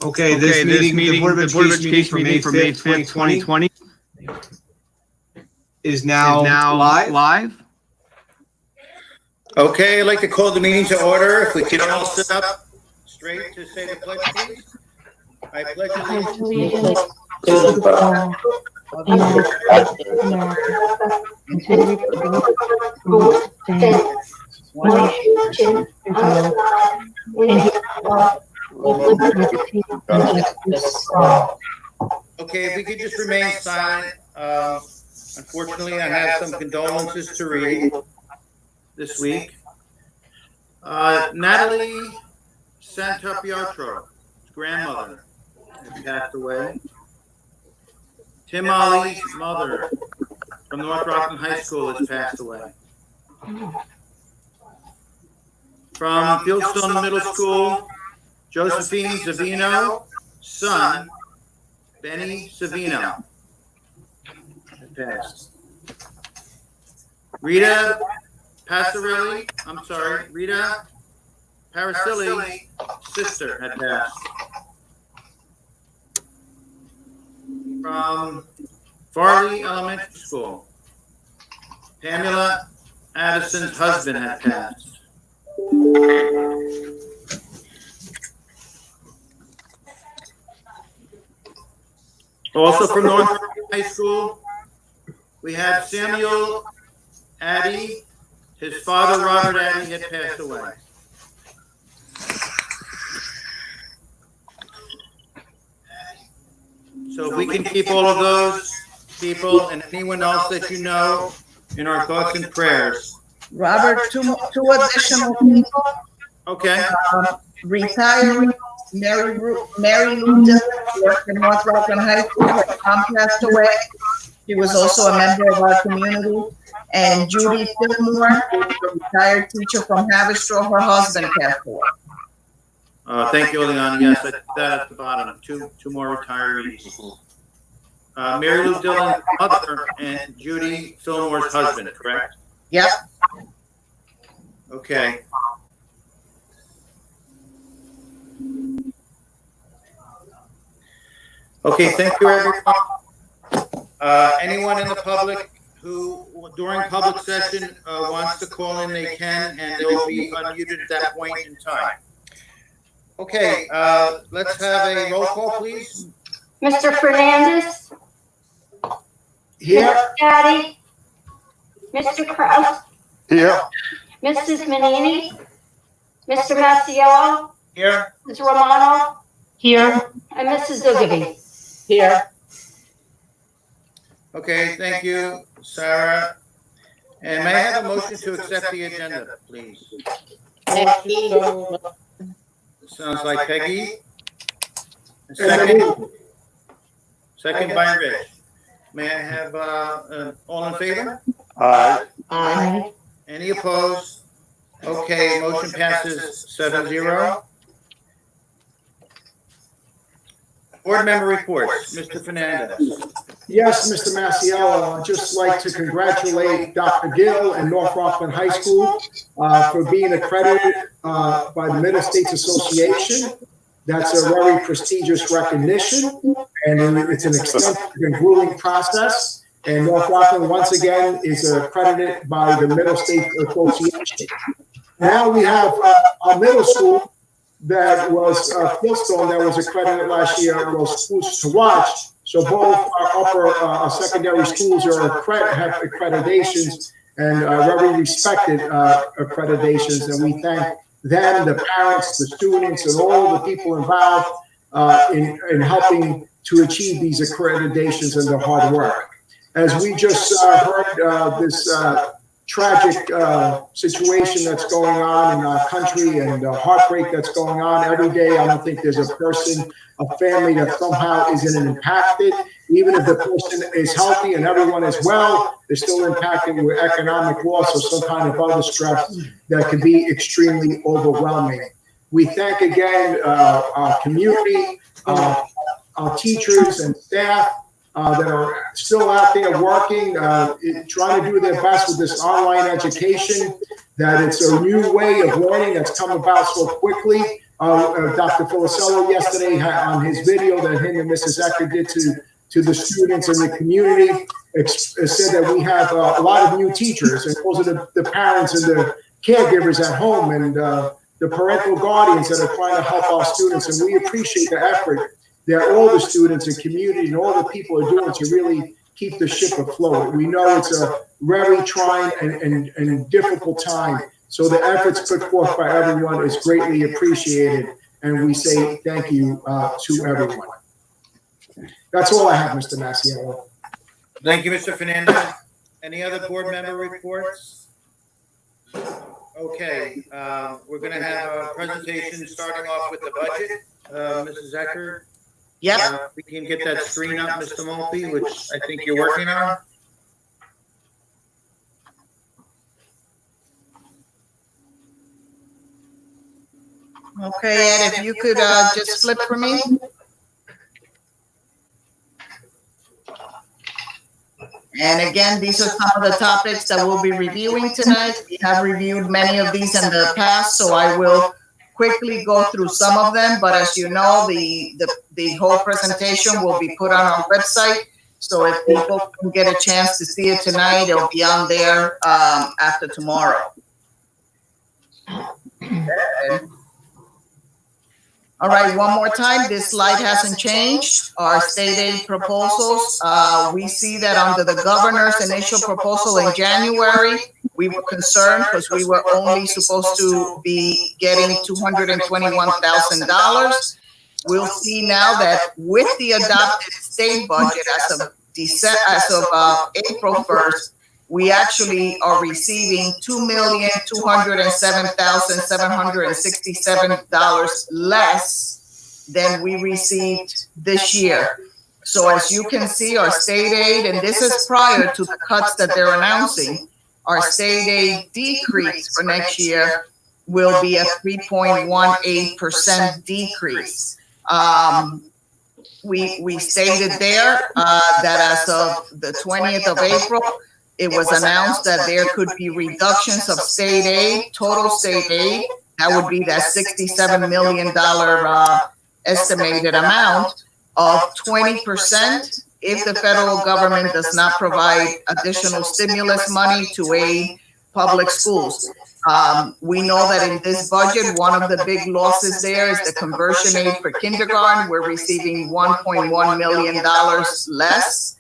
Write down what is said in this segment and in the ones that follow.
Okay, this meeting, the Board of Education meeting for May 5th, 2020 is now live. Okay, I'd like to call the meeting to order. If we could all sit up straight to say the pledge, please. I pledge allegiance to the flag of the United America and to the republic for which it stands, one nation, with liberty and justice for all. Okay, if we could just remain silent. Unfortunately, I have some condolences to read this week. Natalie Santapietro's grandmother has passed away. Tim Ollie's mother from North Rockland High School has passed away. From Fieldstone Middle School, Josephine Savino's son, Benny Savino, has passed. Rita Parasili's sister had passed. From Farley Elementary School, Pamela Addison's husband had passed. Also from North High School, we have Samuel Addy. His father, Robert Addy, had passed away. So if we can keep all of those people and anyone else that you know in our thoughts and prayers. Robert, two additional people. Okay. Retired Mary Lou Dillon worked in North Rockland High School. Her mom passed away. She was also a member of our community. And Judy Fillmore, a retired teacher from Haverstraw, her husband passed away. Thank you, Leon. Yes, that at the bottom. Two more retirees. Mary Lou Dillon's mother and Judy Fillmore's husband, correct? Yep. Okay. Okay, thank you, everyone. Anyone in the public who, during public session, wants to call in, they can, and they'll be unmuted at that point in time. Okay, let's have a roll call, please. Mr. Fernandez? Here. Mr. Gaddy? Mr. Kraus? Here. Mrs. Manini? Mr. Masiello? Here. Ms. Romano? Here. And Mrs. Zugaby? Here. Okay, thank you, Sarah. And may I have a motion to accept the agenda, please? Sounds like Peggy. Second by Rich. May I have all in favor? Aye. Aye. Any opposed? Okay, motion passes 7-0. Board member reports. Mr. Fernandez. Yes, Mr. Masiello, I'd just like to congratulate Dr. Gill and North Rockland High School for being accredited by the Middle States Association. That's a very prestigious recognition, and it's an extensive and grueling process. And North Rockland, once again, is accredited by the Middle States Association. Now we have a middle school that was Fieldstone that was accredited last year, was Schools to Watch. So both our upper secondary schools have accreditations and very respected accreditations, and we thank them, the parents, the students, and all the people involved in helping to achieve these accreditations and their hard work. As we just heard, this tragic situation that's going on in our country and the heartbreak that's going on every day, I don't think there's a person, a family that somehow isn't impacted. Even if the person is healthy and everyone is well, they're still impacted with economic loss or some kind of other stress that can be extremely overwhelming. We thank again our community, our teachers and staff that are still out there working, trying to do their best with this online education, that it's a new way of learning that's come about so quickly. Dr. Filicello yesterday on his video that him and Mrs. Ecker did to the students in the community, said that we have a lot of new teachers, and those are the parents and the caregivers at home and the parental guardians that are trying to help our students. And we appreciate the effort that all the students and community and all the people are doing to really keep the ship afloat. We know it's a very trying and difficult time. So the efforts put forth by everyone is greatly appreciated. And we say thank you to everyone. That's all I have, Mr. Masiello. Thank you, Mr. Fernandez. Any other board member reports? Okay, we're going to have a presentation starting off with the budget. Mrs. Ecker? Yep. We can get that screen up, Mr. Mulkey, which I think you're working on. Okay, Ed, if you could just flip for me. And again, these are some of the topics that we'll be reviewing tonight. We have reviewed many of these in the past, so I will quickly go through some of them. But as you know, the whole presentation will be put on our website. So if people can get a chance to see it tonight, it'll be on there after tomorrow. All right, one more time, this slide hasn't changed. Our state aid proposals, we see that under the governor's initial proposal in January, we were concerned because we were only supposed to be getting $221,000. We'll see now that with the adopted state budget as of April 1st, we actually are receiving $2,207,767 less than we received this year. So as you can see, our state aid, and this is prior to the cuts that they're announcing, our state aid decrease for next year will be a 3.18% decrease. We stated there that as of the 20th of April, it was announced that there could be reductions of state aid, total state aid. That would be that $67 million estimated amount of 20% if the federal government does not provide additional stimulus money to aid public schools. We know that in this budget, one of the big losses there is the conversion aid for kindergarten. We're receiving $1.1 million less.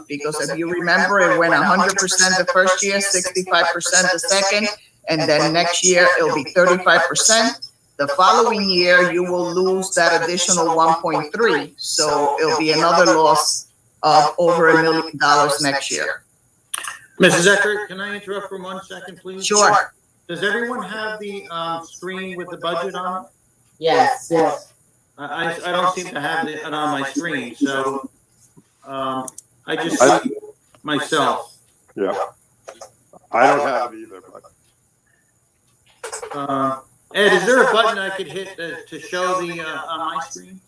Because if you remember, it went 100% the first year, 65% the second, and then next year it'll be 35%. The following year, you will lose that additional 1.3. So it'll be another loss of over $1 million next year. Mrs. Ecker, can I interrupt for 1 second, please? Sure. Does everyone have the screen with the budget on it? Yes. I don't seem to have it on my screen, so I just see myself. Yeah. I don't have it either, but. Ed, is there a button I could hit to show the on my screen?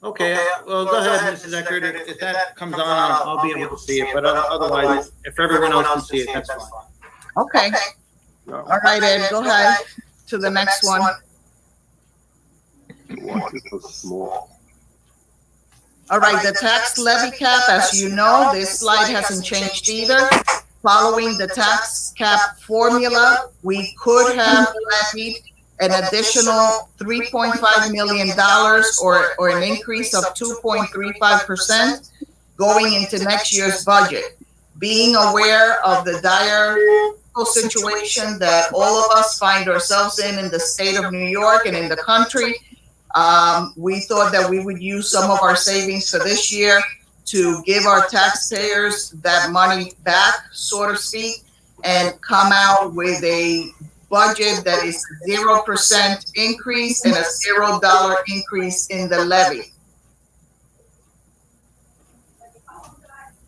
Okay, well, go ahead, Mrs. Eckert. If that comes on, I'll be able to see it. But otherwise, if everyone else can see it, that's fine. Okay. All right, Ed, go ahead to the next one. Watch it so small. All right, the tax levy cap, as you know, this slide hasn't changed either. Following the tax cap formula, we could have levied an additional $3.5 million or an increase of 2.35% going into next year's budget. Being aware of the dire situation that all of us find ourselves in the state of New York and in the country, we thought that we would use some of our savings for this year to give our taxpayers that money back, so to speak, and come out with a budget that is 0% increase and a $0 increase in the levy.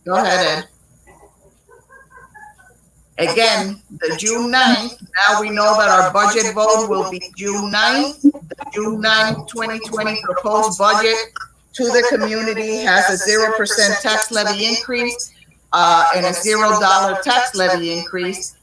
Go ahead, Ed. Again, the June 9th, now we know that our budget vote will be June 9th. The June 9th, 2020 proposed budget to the community has a 0% tax levy increase and a $0 tax levy increase.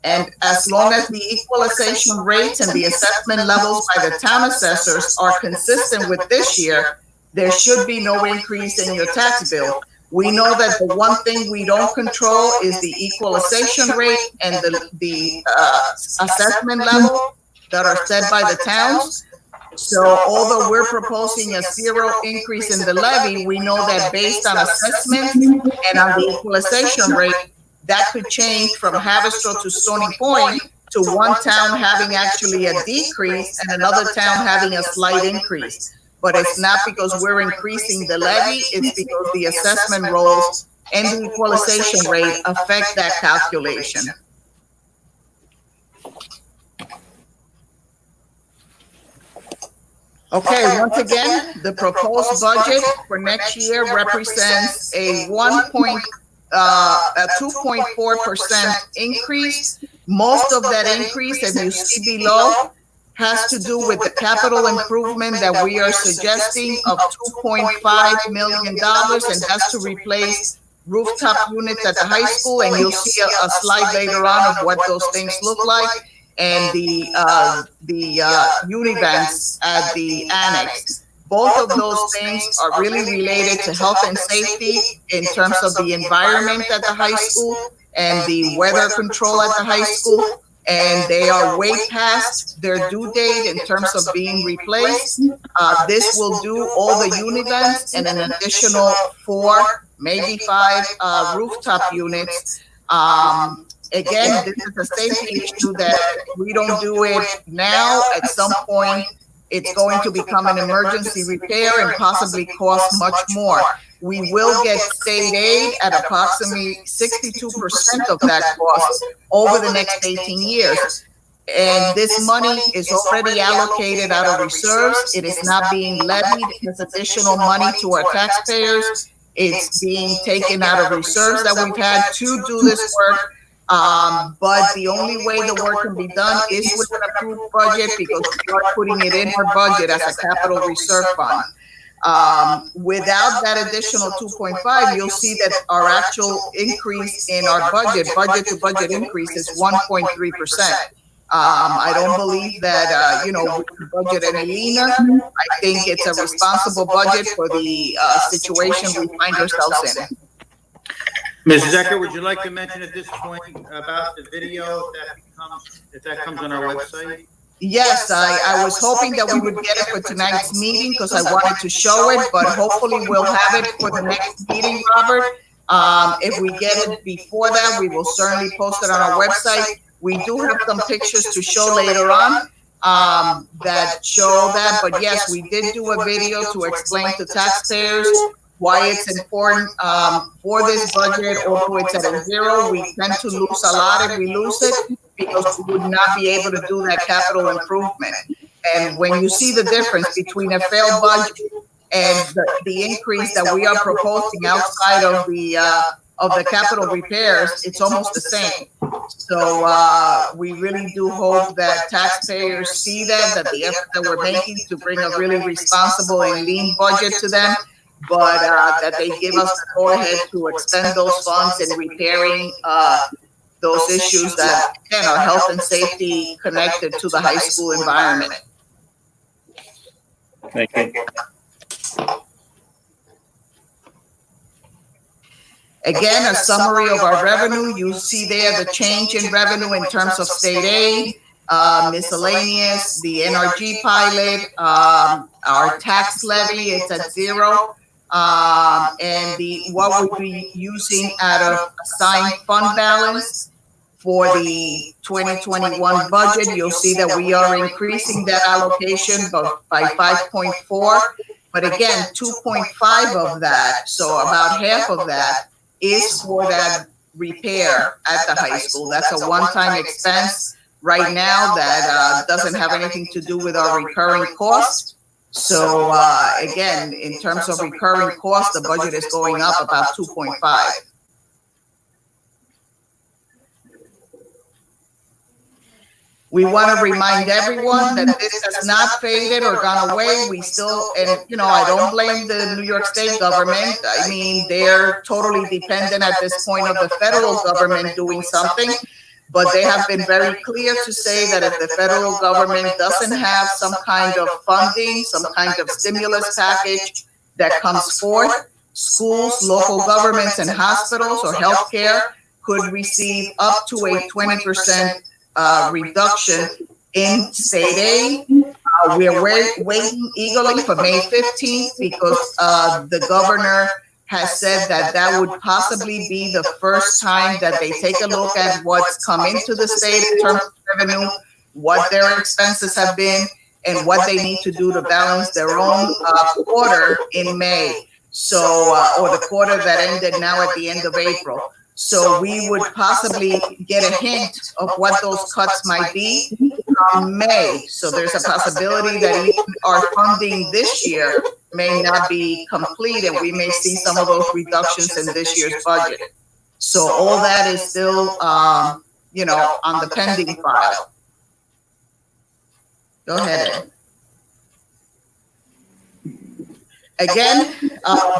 And as long as the equalization rates and the assessment levels by the town assessors are consistent with this year, there should be no increase in your tax bill. We know that the one thing we don't control is the equalization rate and the assessment level that are set by the towns. So although we're proposing a 0 increase in the levy, we know that based on assessment and on the equalization rate, that could change from Haverstraw to Stony Point to one town having actually a decrease and another town having a slight increase. But it's not because we're increasing the levy, it's because the assessment rolls and the equalization rate affect that calculation. Okay, once again, the proposed budget for next year represents a 2.4% increase. Most of that increase, as you see below, has to do with the capital improvement that we are suggesting of $2.5 million, and that's to replace rooftop units at the high school, and you'll see a slide later on of what those things look like, and the univents at the annex. Both of those things are really related to health and safety in terms of the environment at the high school and the weather control at the high school. And they are way past their due date in terms of being replaced. This will do all the univents and an additional 4, maybe 5 rooftop units. Again, this is a safety issue that we don't do it now. At some point, it's going to become an emergency repair and possibly cost much more. We will get state aid at approximately 62% of that cost over the next 18 years. And this money is already allocated out of reserves. It is not being levied as additional money to our taxpayers. It's being taken out of reserves that we've had to do this work. But the only way the work can be done is with an approved budget, because we are putting it in our budget as a capital reserve fund. Without that additional 2.5, you'll see that our actual increase in our budget to budget increase is 1.3%. I don't believe that, we can budget any leaner. I think it's a responsible budget for the situation we find ourselves in. Ms. Decker, would you like to mention at this point about the video if that comes on our website? Yes, I was hoping that we would get it for tonight's meeting because I wanted to show it, but hopefully we'll have it for the next meeting, Robert. If we get it before that, we will certainly post it on our website. We do have some pictures to show later on that show that, but yes, we did do a video to explain to taxpayers why it's important for this budget. Although it's at a 0, we tend to lose a lot if we lose it, because we would not be able to do that capital improvement. And when you see the difference between a failed budget and the increase that we are proposing outside of the capital repairs, it's almost the same. So we really do hope that taxpayers see that the effort that we're making to bring a really responsible and lean budget to them, but that they give us the go-ahead to expend those funds in repairing those issues that, again, are health and safety connected to the high school environment. Thank you. Again, a summary of our revenue. You see there the change in revenue in terms of state aid, miscellaneous, the NRG pilot, our tax levy is at 0. And what we'll be using out of assigned fund balance for the 2021 budget, you'll see that we are increasing that allocation by 5.4. But again, 2.5 of that, so about half of that, is for that repair at the high school. That's a one-time expense right now that doesn't have anything to do with our recurring costs. So again, in terms of recurring costs, the budget is going up about 2.5. We want to remind everyone that this has not faded or gone away. We still, and I don't blame the New York State government. I mean, they're totally dependent at this point of the federal government doing something. but they have been very clear to say that if the federal government doesn't have some kind of funding, some kind of stimulus package that comes forth, schools, local governments, and hospitals or healthcare could receive up to a 20% reduction in state aid. We are waiting eagerly for May 15th because the governor has said that that would possibly be the first time that they take a look at what's come into the state in terms of revenue, what their expenses have been, and what they need to do to balance their own quarter in May. So, or the quarter that ended now at the end of April. So we would possibly get a hint of what those cuts might be in May. So there's a possibility that even our funding this year may not be complete, and we may see some of those reductions in this year's budget. So all that is still, on the pending file. Go ahead. Again,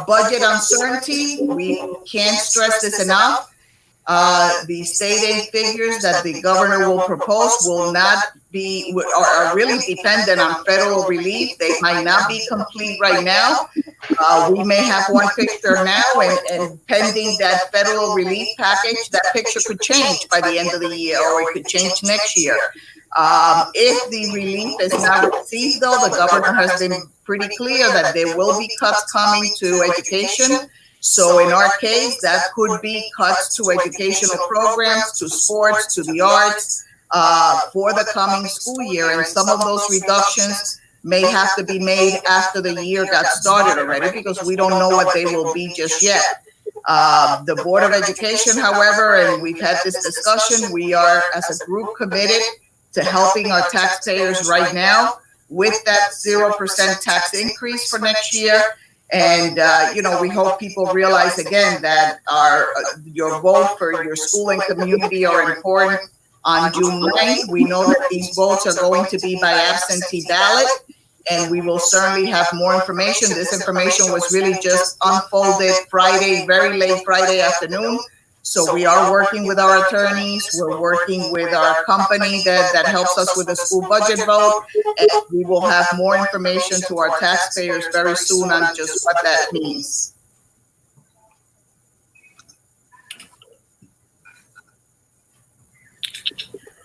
budget uncertainty. We can't stress this enough. The state aid figures that the governor will propose will not be, are really dependent on federal relief. They might not be complete right now. We may have one picture now, and pending that federal relief package, that picture could change by the end of the year, or it could change next year. If the relief is not received, though, the governor has been pretty clear that there will be cuts coming to education. So in our case, that could be cuts to educational programs, to sports, to the arts, for the coming school year. And some of those reductions may have to be made after the year got started already, because we don't know what they will be just yet. The Board of Education, however, and we've had this discussion, we are as a group committed to helping our taxpayers right now with that 0% tax increase for next year. And, we hope people realize again that your vote for your school and community are important on June 9th. We know that these votes are going to be by absentee ballot, and we will certainly have more information. This information was really just unfolded Friday, very late Friday afternoon. So we are working with our attorneys. We're working with our company that helps us with the school budget vote. And we will have more information to our taxpayers very soon on just what that means.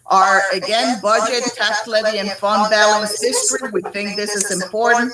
Our, again, budget, tax levy, and fund balance history. We think this is important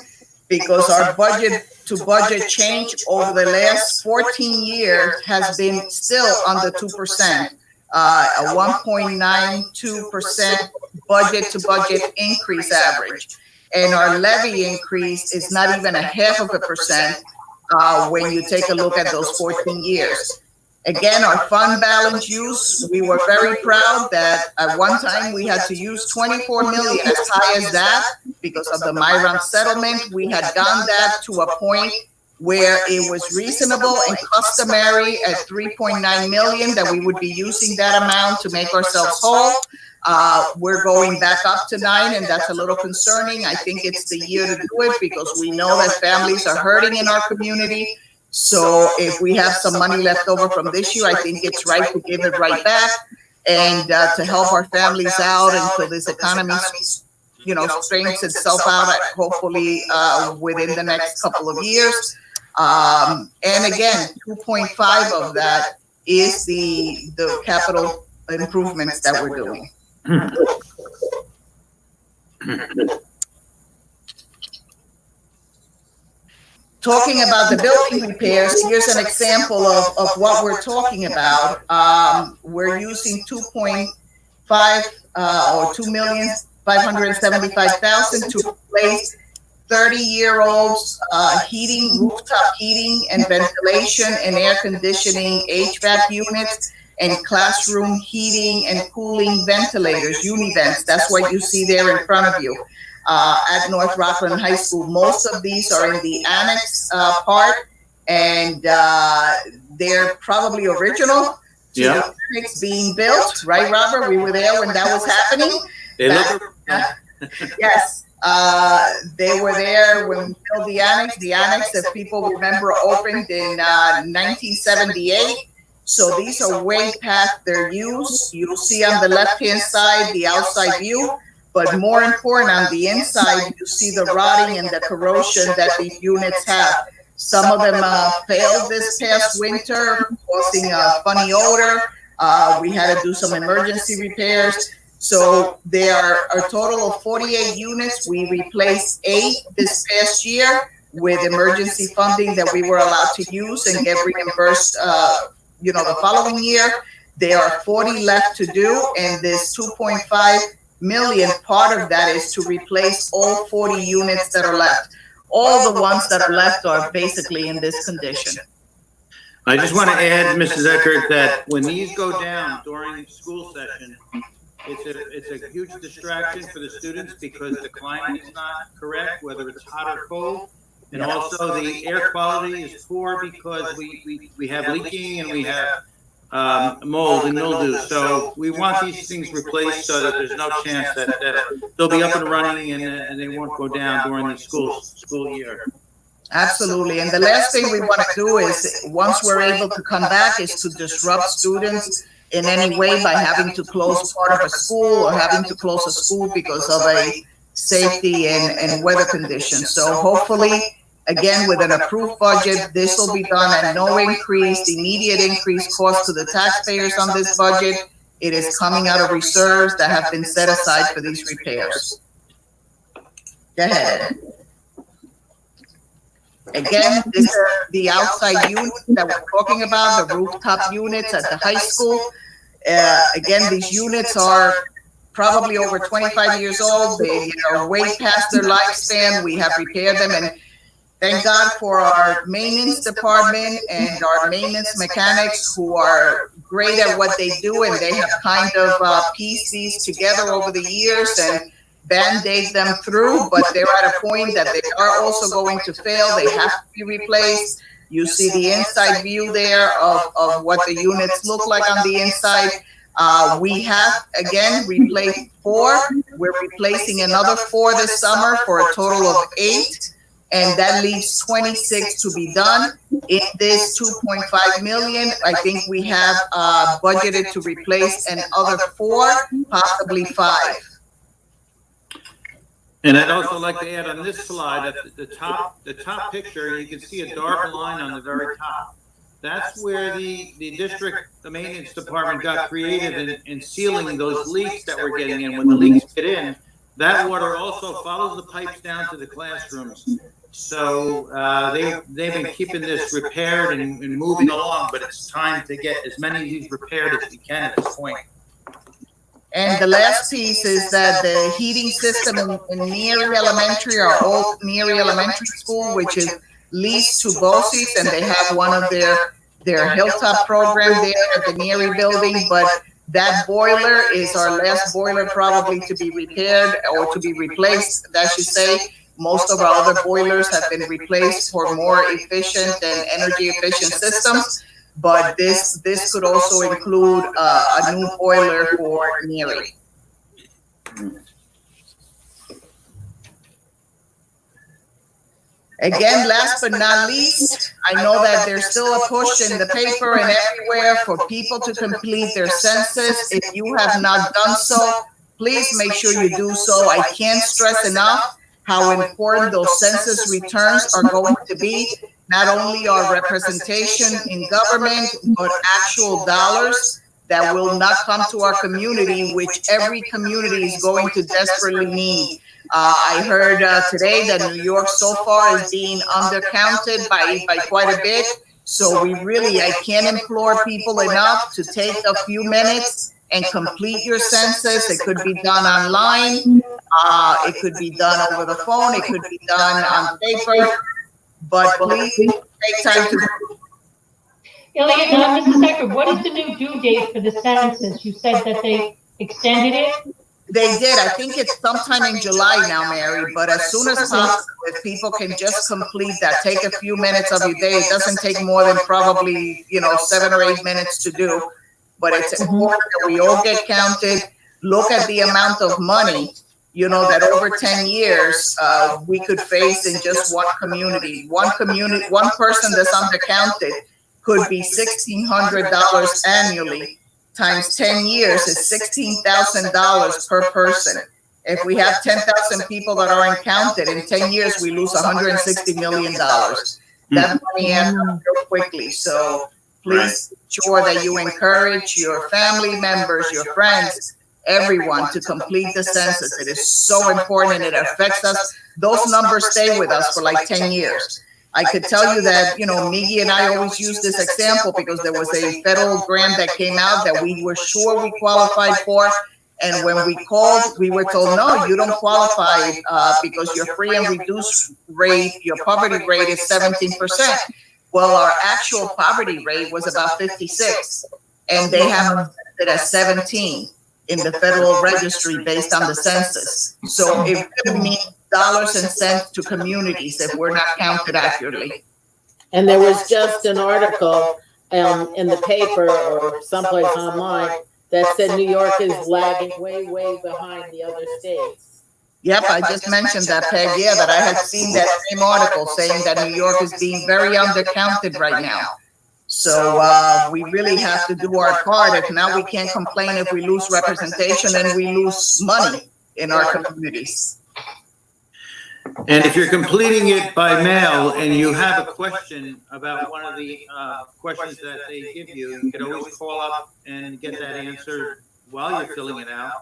because our budget to budget change over the last 14 years has been still under 2%, a 1.92% budget to budget increase average. And our levy increase is not even 0.5% when you take a look at those 14 years. Again, our fund balance use, we were very proud that at one time we had to use 24 million, as high as that, because of the Myron settlement. We had gone that to a point where it was reasonable and customary at 3.9 million that we would be using that amount to make ourselves whole. We're going back up to 9, and that's a little concerning. I think it's the year to do it because we know that families are hurting in our community. So if we have some money left over from this year, I think it's right to give it right back and to help our families out until this economy, straightens itself out, hopefully within the next couple of years. And again, 2.5 of that is the capital improvements that we're doing. Talking about the building repairs, here's an example of what we're talking about. We're using 2.5 or 2,575,000 to replace 30-year-old heating, rooftop heating and ventilation and air conditioning HVAC units and classroom heating and cooling ventilators, univents. That's what you see there in front of you. At North Rockland High School. Most of these are in the annex part, and they're probably original to the annex being built, right, Robert? We were there when that was happening. Yes, they were there when we built the annex. The annex, if people remember, opened in 1978. So these are way past their use. You'll see on the left-hand side, the outside view, but more important, on the inside, you see the rotting and the corrosion that these units have. Some of them failed this past winter, causing a funny odor. We had to do some emergency repairs. So there are a total of 48 units. We replaced 8 this past year with emergency funding that we were allowed to use and get reimbursed, the following year. There are 40 left to do, and this 2.5 million, part of that is to replace all 40 units that are left. All the ones that are left are basically in this condition. I just want to add, Mrs. Eckert, that when these go down during school session, it's a huge distraction for the students because the climate is not correct, whether it's hot or cold. And also the air quality is poor because we have leaking and we have mold and mildew. So we want these things replaced so that there's no chance that they'll be up and running and they won't go down during the school year. Absolutely. And the last thing we want to do is, once we're able to come back, is to disrupt students in any way by having to close part of a school or having to close a school because of a safety and weather conditions. So hopefully, again, with an approved budget, this will be done at no increase, immediate increase cost to the taxpayers on this budget. It is coming out of reserves that have been set aside for these repairs. Go ahead. Again, these are the outside units that we're talking about, the rooftop units at the high school. Again, these units are probably over 25 years old. They are way past their lifespan. We have repaired them, and thank God for our maintenance department and our maintenance mechanics who are great at what they do, and they have kind of pieced these together over the years and Band-Aid them through, but they're at a point that they are also going to fail. They have to be replaced. You see the inside view there of what the units look like on the inside. We have, again, replaced 4. We're replacing another 4 this summer for a total of 8. And that leaves 26 to be done. In this 2.5 million, I think we have budgeted to replace another 4, possibly 5. And I'd also like to add on this slide that the top picture, you can see a dark line on the very top. That's where the maintenance department got creative in sealing those leaks that we're getting in. When the leaks get in, that water also follows the pipes down to the classrooms. So they've been keeping this repaired and moving along, but it's time to get as many of these repaired as we can at this point. And the last piece is that the heating system in Neary Elementary, our old Neary Elementary School, which is leased to BOCES, and they have one of their Hilltop program there at the Neary building, but that boiler is our last boiler probably to be repaired or to be replaced, I should say. Most of our other boilers have been replaced for more efficient and energy efficient systems. But this could also include a new boiler for Neary. Again, last but not least, I know that there's still a push in the paper and everywhere for people to complete their census. If you have not done so, please make sure you do so. I can't stress enough how important those census returns are going to be. Not only our representation in government, but actual dollars that will not come to our community, which every community is going to desperately need. I heard today that New York so far is being undercounted by quite a bit. So I can't implore people enough to take a few minutes and complete your census. It could be done online. It could be done over the phone. It could be done on paper. But please take time to. Elliot, Mrs. Eckert, what is the new due date for the census? You said that they extended it? They did. I think it's sometime in July now, Mary, but as soon as possible, if people can just complete that, take a few minutes of your day. It doesn't take more than probably, 7 or 8 minutes to do, but it's important that we all get counted. Look at the amount of money, that over 10 years, we could face in just one community. One person that's undercounted could be $1,600 annually, times 10 years is $16,000 per person. If we have 10,000 people that aren't counted, in 10 years, we lose $160 million. That money adds up real quickly. So please ensure that you encourage your family members, your friends, everyone to complete the census. It is so important. It affects us. Those numbers stay with us for like 10 years. I could tell you that, Miggy and I always use this example because there was a federal grant that came out that we were sure we qualified for. And when we called, we were told, no, you don't qualify because your free and reduced rate, your poverty rate is 17%. Well, our actual poverty rate was about 56, and they have it as 17 in the federal registry based on the census. So it really means dollars and cents to communities if we're not counted accurately. And there was just an article in the paper or someplace online that said New York is lagging way, way behind the other states. Yep, I just mentioned that, Peg. Yeah, that I had seen that same article saying that New York is being very undercounted right now. So we really have to do our part. If not, we can't complain if we lose representation and we lose money in our communities. And if you're completing it by mail and you have a question about one of the questions that they give you, you can always call up and get that answered while you're filling it out,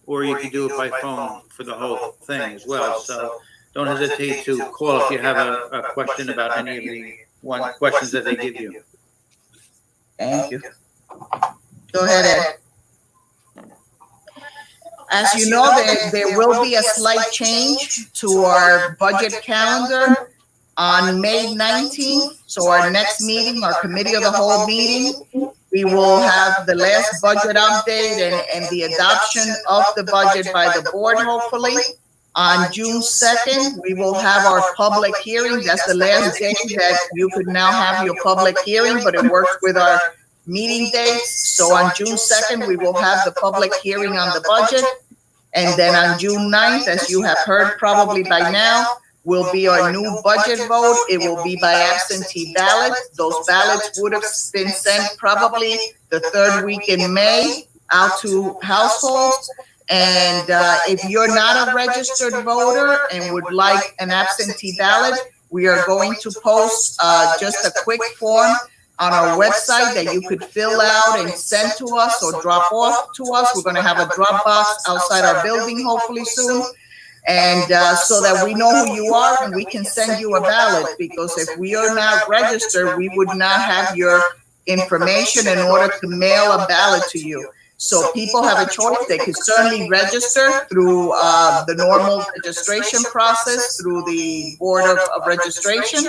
or you can do it by phone for the whole thing as well. So don't hesitate to call if you have a question about any of the questions that they give you. Thank you. Go ahead, Ed. As you know, there will be a slight change to our budget calendar on May 19th. So our next meeting, our committee of the whole meeting, we will have the last budget update and the adoption of the budget by the board, hopefully. On June 2nd, we will have our public hearing. That's the last day that you could now have your public hearing, but it works with our meeting dates. So on June 2nd, we will have the public hearing on the budget. And then on June 9th, as you have heard probably by now, will be our new budget vote. It will be by absentee ballot. Those ballots would have been sent probably the third week in May out to households. And if you're not a registered voter and would like an absentee ballot, we are going to post just a quick form on our website that you could fill out and send to us or drop off to us. We're going to have a drop box outside our building hopefully soon. And so that we know who you are and we can send you a ballot, because if we are not registered, we would not have your information in order to mail a ballot to you. So people have a choice. They could certainly register through the normal registration process through the Board of Registration,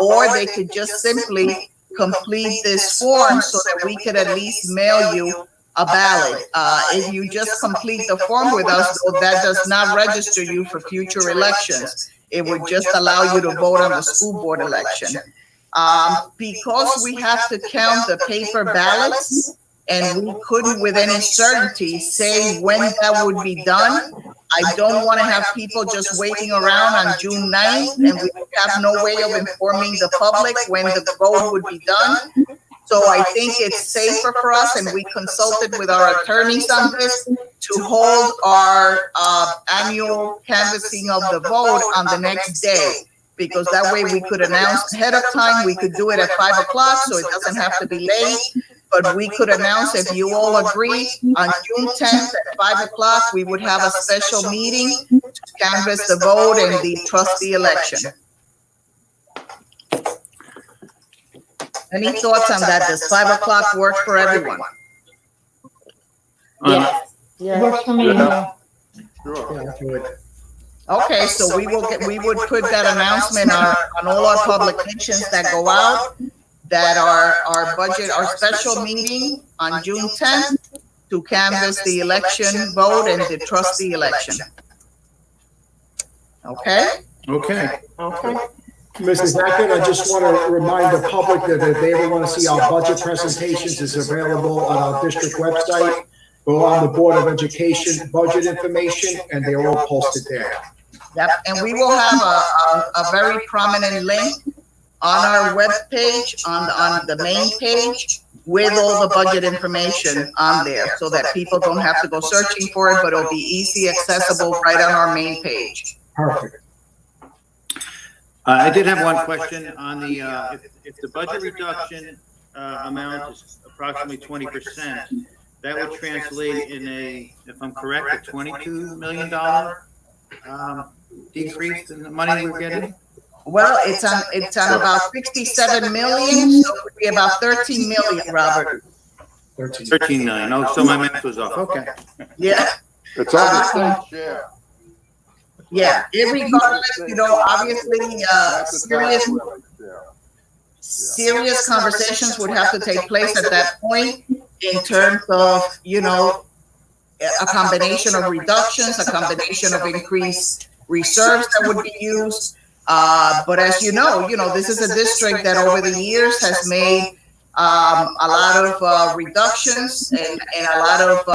or they could just simply complete this form so that we could at least mail you a ballot. If you just complete the form with us, that does not register you for future elections. It would just allow you to vote on the school board election. Because we have to count the paper ballots, and we couldn't with any certainty say when that would be done, I don't want to have people just waiting around on June 9th, and we have no way of informing the public when the vote would be done. So I think it's safer for us, and we consulted with our attorneys on this, to hold our annual canvassing of the vote on the next day, because that way we could announce ahead of time. We could do it at 5 o'clock, so it doesn't have to be late. But we could announce, if you all agree, on June 10th at 5 o'clock, we would have a special meeting to canvass the vote and the trustee election. Any thoughts on that? Does 5 o'clock work for everyone? Yes. Yeah. Works for me. Sure. Okay, so we would put that announcement on all our publications that go out, that our budget, our special meeting on June 10th to canvass the election vote and the trustee election. Okay? Okay. Okay. Mrs. Atkins, I just want to remind the public that if they ever want to see our budget presentations, it's available on our district website. Go on the Board of Education budget information, and they're all posted there. Yep, and we will have a very prominent link on our webpage, on the main page, with all the budget information on there, so that people don't have to go searching for it, but it'll be easy accessible right on our main page. Perfect. I did have one question on the, if the budget reduction amount is approximately 20%, that would translate in a, if I'm correct, a $22 million decrease in the money we're getting? Well, it's on about 67 million, so it would be about 13 million, Robert. 13 million. Oh, so my math was off. Okay. Yeah, It's on the state share. yeah. Irregardless, you know, obviously, That's the tax levy, yeah. serious conversations would have to take place at that point in terms of, you know, a combination of reductions, a combination of increased reserves that would be used. But as you know, this is a district that over the years has made a lot of reductions and a lot of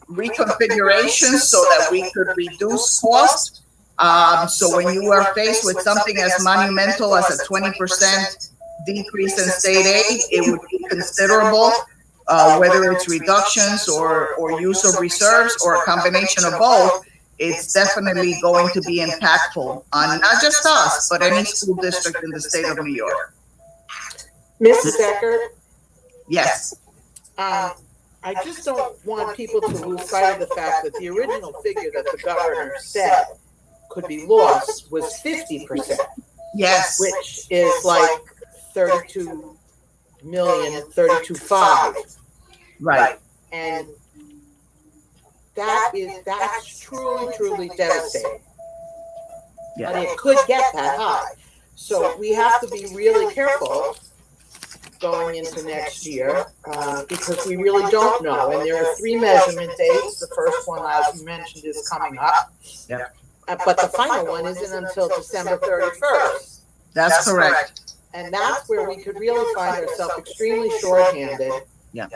reconfigurations so that we could reduce cost. So when you are faced with something as monumental as a 20% decrease in state aid, it would be considerable, whether it's reductions or use of reserves or a combination of both. It's definitely going to be impactful on not just us, but any school district in the state of New York. Mrs. Eckert, Yes. I just don't want people to lose sight of the fact that the original figure that the governor said could be lost was 50%, Yes. which is like 32 million, 32.5. Right. And that's truly devastating. Yeah. But it could get that high. So we have to be really careful going into next year, because we really don't know. And there are 3 measurement dates. The first one, as you mentioned, is coming up. Yep. But the final one isn't until December 31st. That's correct. And that's where we could really find ourselves extremely shorthanded. Yeah.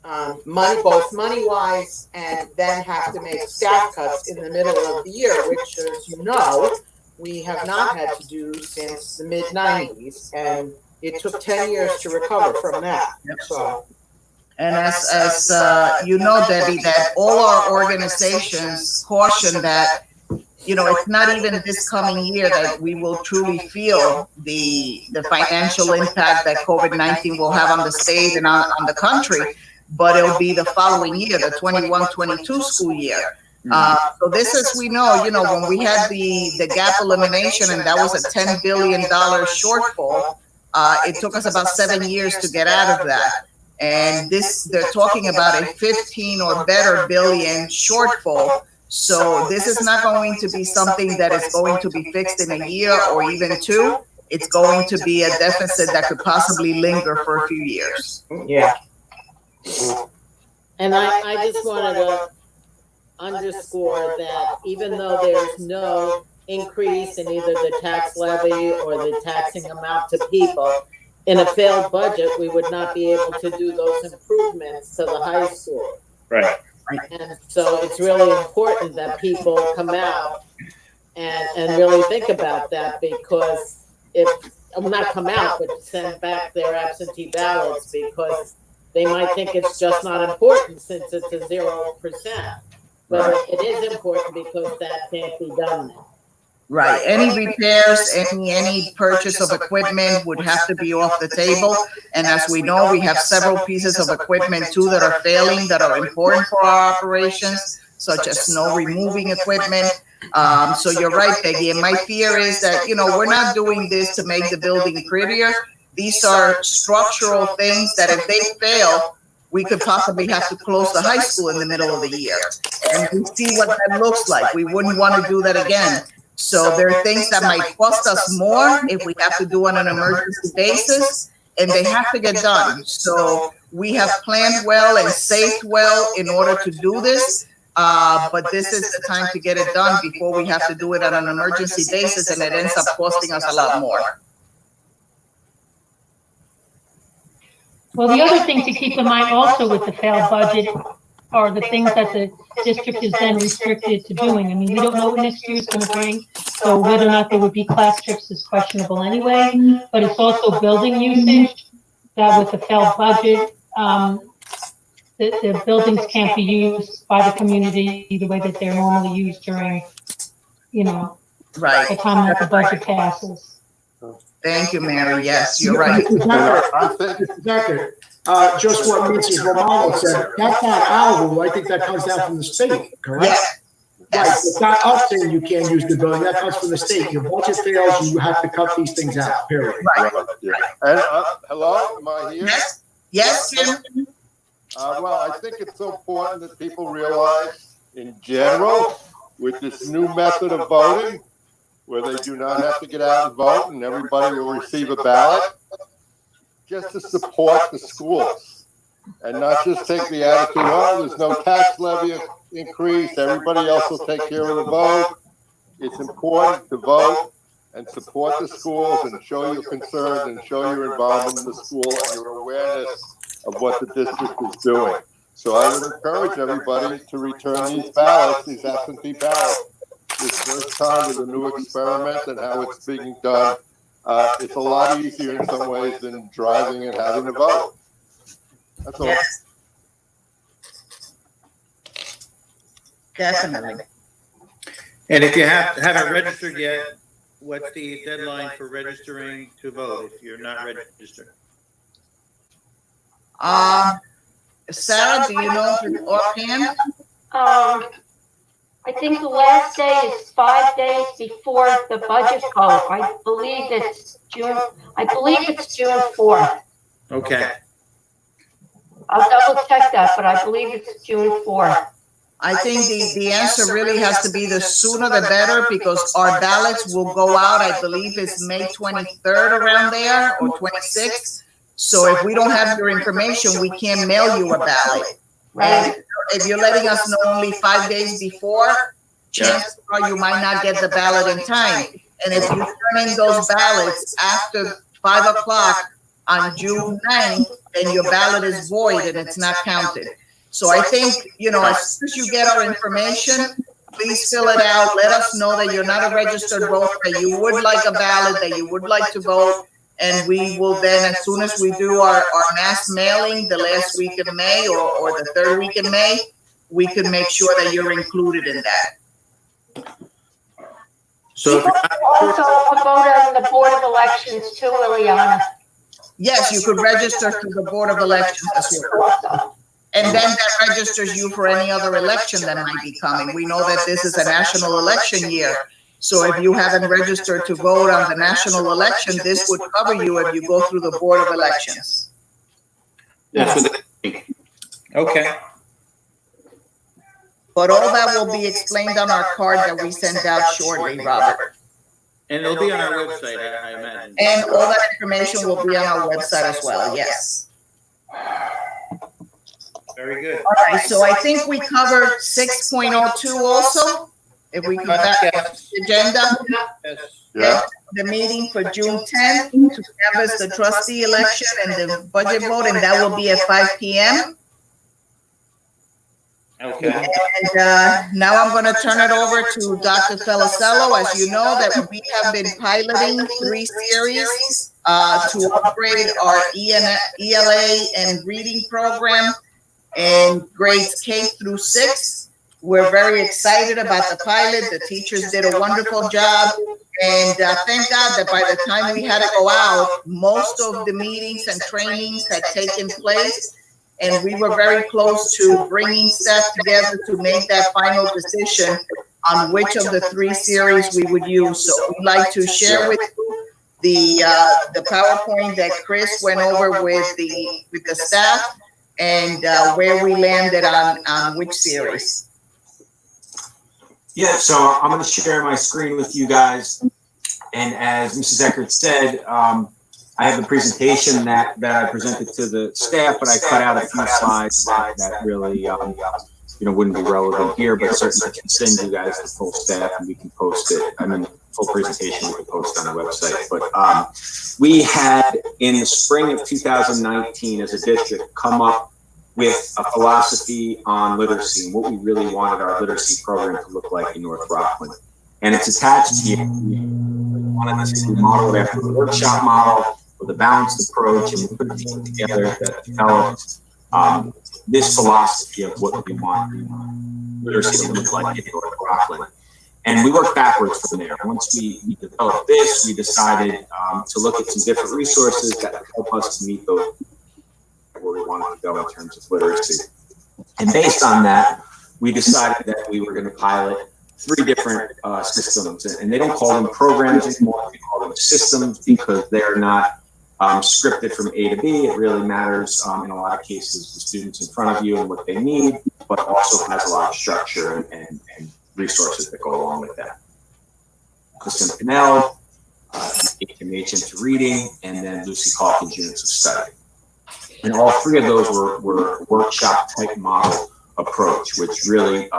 Both money-wise, and then have to make staff cuts in the middle of the year, which, as you know, we have not had to do since the mid-90s, and it took 10 years to recover from that. So, And as you know, Debbie, that all our organizations caution that, it's not even this coming year that we will truly feel the financial impact that COVID-19 will have on the state and on the country, but it'll be the following year, the 21-22 school year. So this is, we know, when we had the gap elimination and that was a $10 billion shortfall, it took us about 7 years to get out of that. And they're talking about a 15 or better billion shortfall. So this is not going to be something that is going to be fixed in a year or even 2. It's going to be a deficit that could possibly linger for a few years. yeah. And I just wanted to underscore that even though there's no increase in either the tax levy or the taxing amount to people, in a failed budget, we would not be able to do those improvements to the high school. Right. And so it's really important that people come out and really think about that, because not come out, but send back their absentee ballots, because they might think it's just not important since it's a 0%. But it is important because that can't be done now. Right. Any repairs, any purchase of equipment would have to be off the table. And as we know, we have several pieces of equipment too that are failing, that are important for our operations, such as snow removing equipment. So you're right, Peggy. And my fear is that, we're not doing this to make the building prettier. These are structural things that if they fail, we could possibly have to close the high school in the middle of the year. And we see what that looks like. We wouldn't want to do that again. So there are things that might cost us more if we have to do on an emergency basis, and they have to get done. So we have planned well and saved well in order to do this. But this is the time to get it done before we have to do it on an emergency basis, and it ends up costing us a lot more. Well, the other thing to keep in mind also with the failed budget are the things that the district is then restricted to doing. I mean, we don't know what next year is going to bring. So whether or not there would be class trips is questionable anyway, but it's also building usage, that with the failed budget, the buildings can't be used by the community the way that they're normally used during, the Right. time that the budget passes. Thank you, Mary. Yes, you're right. Exactly. Just what Mrs. Romano said, that's not our rule. I think that comes down from the state, correct? Yes. Right, it's not us saying you can't use the building, that comes from the state. Your budget fails, you have to cut these things out, period. Right. Yeah. And, hello, am I here? Yes. Yes, Kim. Well, I think it's so important that people realize, in general, with this new method of voting, where they do not have to get out and vote and everybody will receive a ballot, just to support the schools and not just take the attitude, oh, there's no tax levy increase, everybody else will take care of the vote. It's important to vote and support the schools and show your concern and show your involvement in the school and your awareness of what the district is doing. So I would encourage everybody to return these ballots, these absentee ballots, this first time with a new experiment and how it's being done. It's a lot easier in some ways than driving and having to vote. That's all. Yes. Definitely. And if you haven't registered yet, what's the deadline for registering to vote if you're not registered? Sarah, do you know offhand? I think the last day is 5 days before the budget vote. I believe it's June 4th. Okay. I'll double check that, but I believe it's June 4th. I think the answer really has to be the sooner the better, because our ballots will go out, I believe it's May 23rd around there, or 26th. So if we don't have your information, we can't mail you a ballot. And if you're letting us know only 5 days before, chances are you might not get the ballot in time. And if you turn in those ballots after 5 o'clock on June 9th, then your ballot is void and it's not counted. So I think, as soon as you get our information, please fill it out. Let us know that you're not a registered voter, that you would like a ballot, that you would like to vote. And we will then, as soon as we do our mass mailing the last week of May or the third week in May, we can make sure that you're included in that. So You can also vote on the Board of Elections too, Liliana. Yes, you could register to the Board of Elections as well. Also. And then that registers you for any other election that might be coming. We know that this is a national election year. So if you haven't registered to vote on the national election, this would cover you if you go through the Board of Elections. that's what okay. But all that will be explained on our card that we send out shortly, Robert. And it'll be on our website, I imagine. And all that information will be on our website as well, yes. Very good. All right, so I think we covered 6.02 also. If we go back to the agenda, Yes. Yeah. the meeting for June 10th to canvass the trustee election and the budget vote, and that will be at 5 p.m. Okay. And now I'm going to turn it over to Dr. Felicello. As you know, that we have been piloting 3 series to upgrade our ELA and reading program in grades K through 6. We're very excited about the pilot. The teachers did a wonderful job. And thank God that by the time we had to go out, most of the meetings and trainings had taken place. And we were very close to bringing staff together to make that final decision on which of the 3 series we would use. So we'd like to share with you the PowerPoint that Chris went over with the staff and where we landed on which series. Yeah, so I'm going to share my screen with you guys. And as Mrs. Eckert said, I have the presentation that I presented to the staff, but I cut out a few slides that really, wouldn't be relevant here, but certainly can send you guys the full staff and we can post it. I mean, full presentation we can post on the website. But we had in the spring of 2019 as a district come up with a philosophy on literacy and what we really wanted our literacy program to look like in North Rockland. And it's attached here. We wanted to model it after the workshop model with a balanced approach, and we put a team together that developed this philosophy of what we want literacy to look like in North Rockland. And we worked backwards from there. Once we developed this, we decided to look at some different resources that would help us to meet those where we wanted to go in terms of literacy. And based on that, we decided that we were going to pilot 3 different systems. And they don't call them programs anymore, they call them systems, because they're not scripted from A to B. It really matters in a lot of cases the students in front of you and what they need, but also has a lot of structure and resources that go along with that. Kristen Pinnell, HMH into reading, and then Lucy Calkins units of study. And all 3 of those were workshop type model approach, which really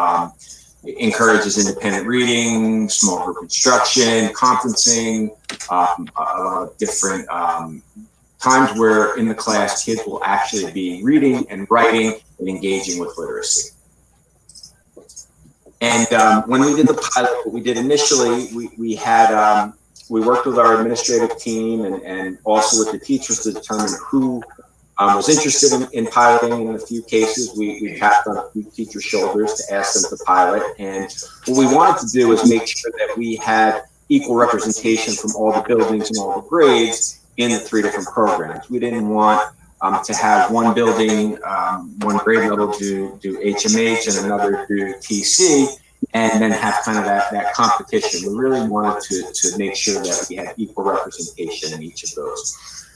encourages independent reading, small group instruction, conferencing, a lot of different times where in the class kids will actually be reading and writing and engaging with literacy. And when we did the pilot, what we did initially, we had we worked with our administrative team and also with the teachers to determine who was interested in piloting. In a few cases, we tapped on a few teachers' shoulders to ask them to pilot. And what we wanted to do was make sure that we had equal representation from all the buildings and all the grades in the 3 different programs. We didn't want to have one building, one grade level do HMH and another do TC, and then have kind of that competition. We really wanted to make sure that we had equal representation in each of those.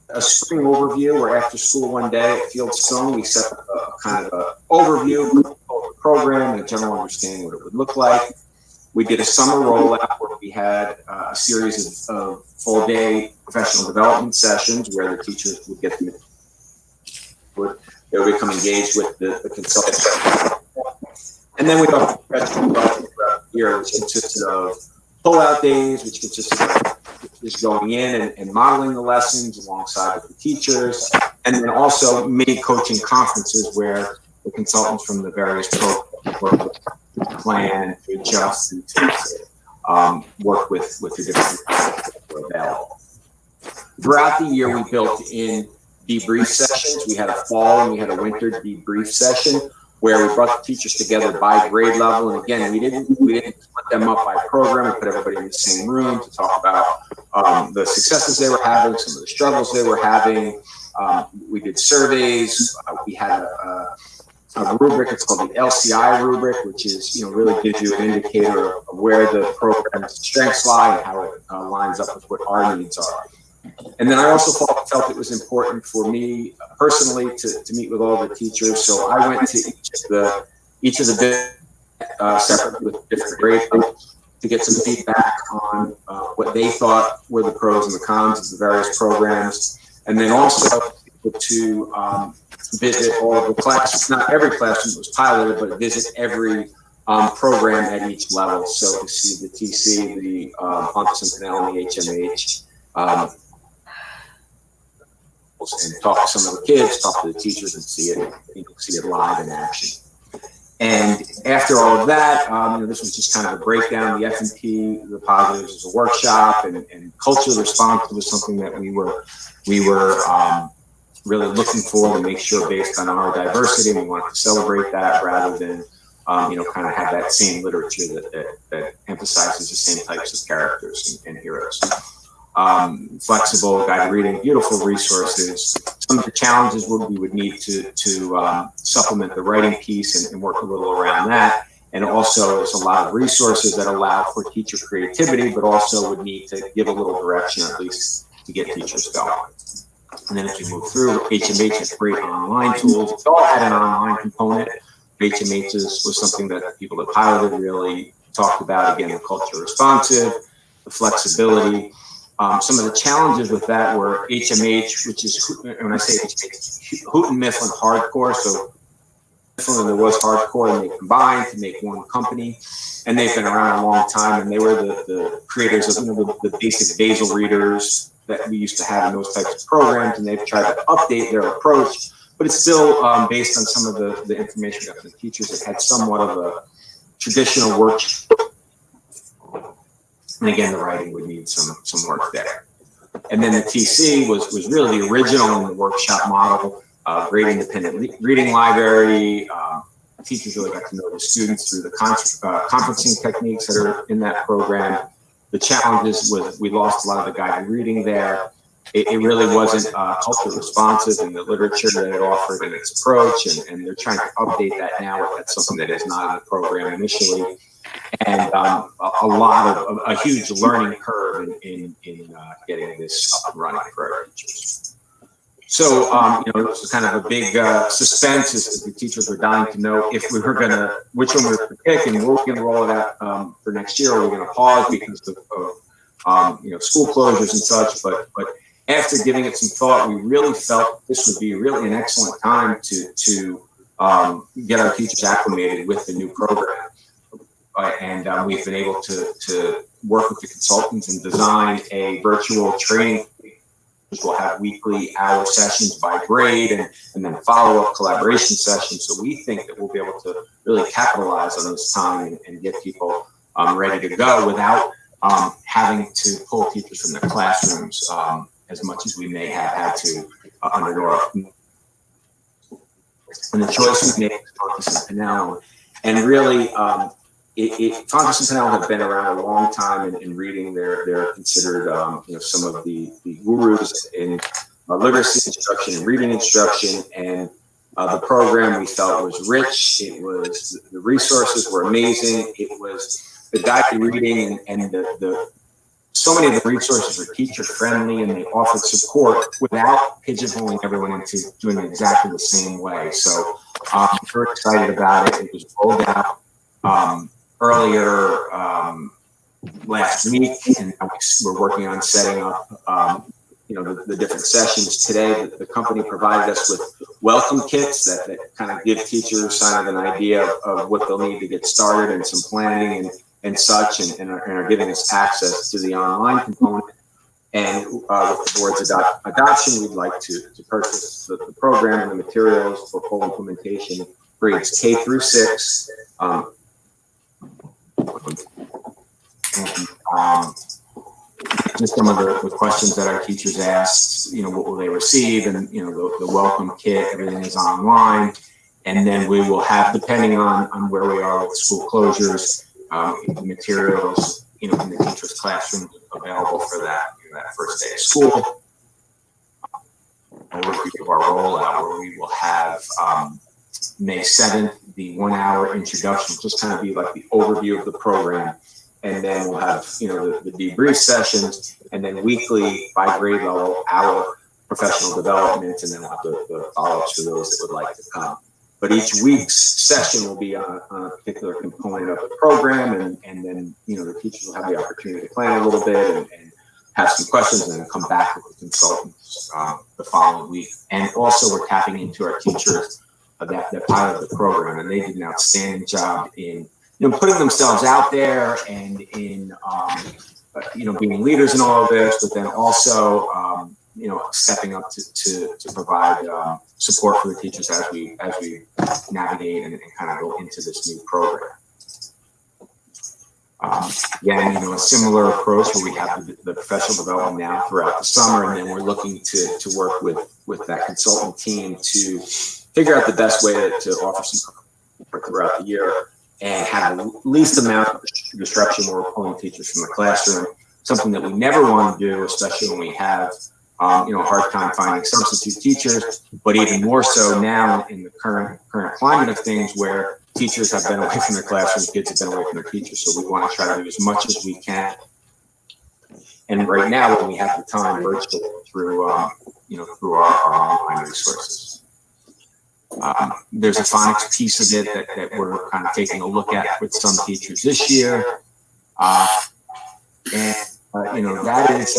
A spring overview, or after school one day at Fieldstone, we set up a kind of an overview of the program and a general understanding what it would look like. We did a summer rollout where we had a series of full-day professional development sessions where the teachers would get them, they would become engaged with the consultant. And then we got professional development throughout the year, which consisted of pull-out days, which consisted of just going in and modeling the lessons alongside with the teachers, and then also mini coaching conferences where the consultants from the various programs work with to plan and to adjust and to work with the different that were available. Throughout the year, we built in debrief sessions. We had a fall and we had a winter debrief session where we brought the teachers together by grade level. And again, we didn't split them up by program. We put everybody in the same room to talk about the successes they were having, some of the struggles they were having. We did surveys. We had a rubric. It's called the LCI rubric, which is, really gives you an indicator of where the program's strengths lie and how it lines up with what our needs are. And then I also felt it was important for me personally to meet with all the teachers. So I went to each of the separate with different grade levels to get some feedback on what they thought were the pros and the cons of the various programs, and then also to visit all of the classes. Not every classroom was piloted, but visit every program at each level. So to see the TC, the Hunts and Pinnell, and the HMH. And talk to some of the kids, talk to the teachers, and see it live in action. And after all of that, this was just kind of a breakdown. The F&P, the positives, was a workshop, and cultural response was something that we were really looking for to make sure, based on our diversity, we wanted to celebrate that rather than kind of have that same literature that emphasizes the same types of characters and heroes. Flexible guided reading, beautiful resources. Some of the challenges we would need to supplement the writing piece and work a little around that. And also there's a lot of resources that allow for teacher creativity, but also would need to give a little direction, at least to get teachers going. And then as we move through, HMH has great online tools. It all had an online component. HMH was something that people that piloted really talked about. Again, the culture responsive, the flexibility. Some of the challenges with that were HMH, which is, when I say HMH, Houghton Mifflin hardcore. So Mifflin, there was hardcore, and they combined to make one company. And they've been around a long time, and they were the creators of the basic basal readers that we used to have in those types of programs. And they've tried to update their approach, but it's still based on some of the information that the teachers have had somewhat of a traditional work And again, the writing would need some work there. And then the TC was really the original in the workshop model, great independent reading library. Teachers really got to know the students through the conferencing techniques that are in that program. The challenges was we lost a lot of the guided reading there. It really wasn't culturally responsive in the literature that it offered in its approach, and they're trying to update that now. That's something that is not in the program initially, and a huge learning curve in getting this up and running for our teachers. So, this was kind of a big suspense as the teachers were dying to know if we were which one we were going to pick, and we're going to roll it out for next year, or we're going to pause because of school closures and such. But after giving it some thought, we really felt this would be really an excellent time to get our teachers acclimated with the new program. And we've been able to work with the consultants and design a virtual training. We'll have weekly hour sessions by grade and then follow-up collaboration sessions. So we think that we'll be able to really capitalize on this time and get people ready to go without having to pull teachers from their classrooms as much as we may have had to under NORA. And the choice we made was Fountas and Pinnell. And really, Fountas and Pinnell have been around a long time in reading. They're considered, some of the gurus in literacy instruction and reading instruction. And the program we felt was rich. The resources were amazing. It was the guided reading and so many of the resources were teacher friendly, and they offered support without pigeonholing everyone into doing it exactly the same way. So we're excited about it. It was rolled out earlier last week, and we're working on setting up the different sessions. Today the company provided us with welcome kits that kind of give teachers kind of an idea of what they'll need to get started, and some planning and such, and are giving us access to the online component. And with the board's adoption, we'd like to purchase the program and the materials for full implementation grades K through 6. Just some of the questions that our teachers asked, what will they receive? And, the welcome kit, everything is online. And then we will have, depending on where we are with school closures, materials, in the teacher's classroom available for that first day of school. Overview of our rollout, where we will have May 7th, the 1 hour introduction, just kind of be like the overview of the program. And then we'll have, the debrief sessions, and then weekly by grade level, our professional development, and then we'll have the follow-ups for those that would like to come. But each week's session will be on a particular component of the program, and then, the teachers will have the opportunity to plan a little bit and have some questions, and then come back with the consultants the following week. And also we're tapping into our teachers that pilot the program, and they did an outstanding job in, putting themselves out there and in, being leaders in all of this, but then also, stepping up to provide support for the teachers as we navigate and kind of go into this new program. Again, a similar approach where we have the professional development now throughout the summer, and then we're looking to work with that consultant team to figure out the best way to offer some support throughout the year and have the least amount of disruption where we're pulling teachers from the classroom. Something that we never want to do, especially when we have a hard time finding substitute teachers, but even more so now in the current climate of things, where teachers have been away from their classrooms, kids have been away from their teachers. So we want to try to do as much as we can. And right now, when we have the time, virtually through our online resources. There's a phonics piece of it that we're kind of taking a look at with some teachers this year. That is,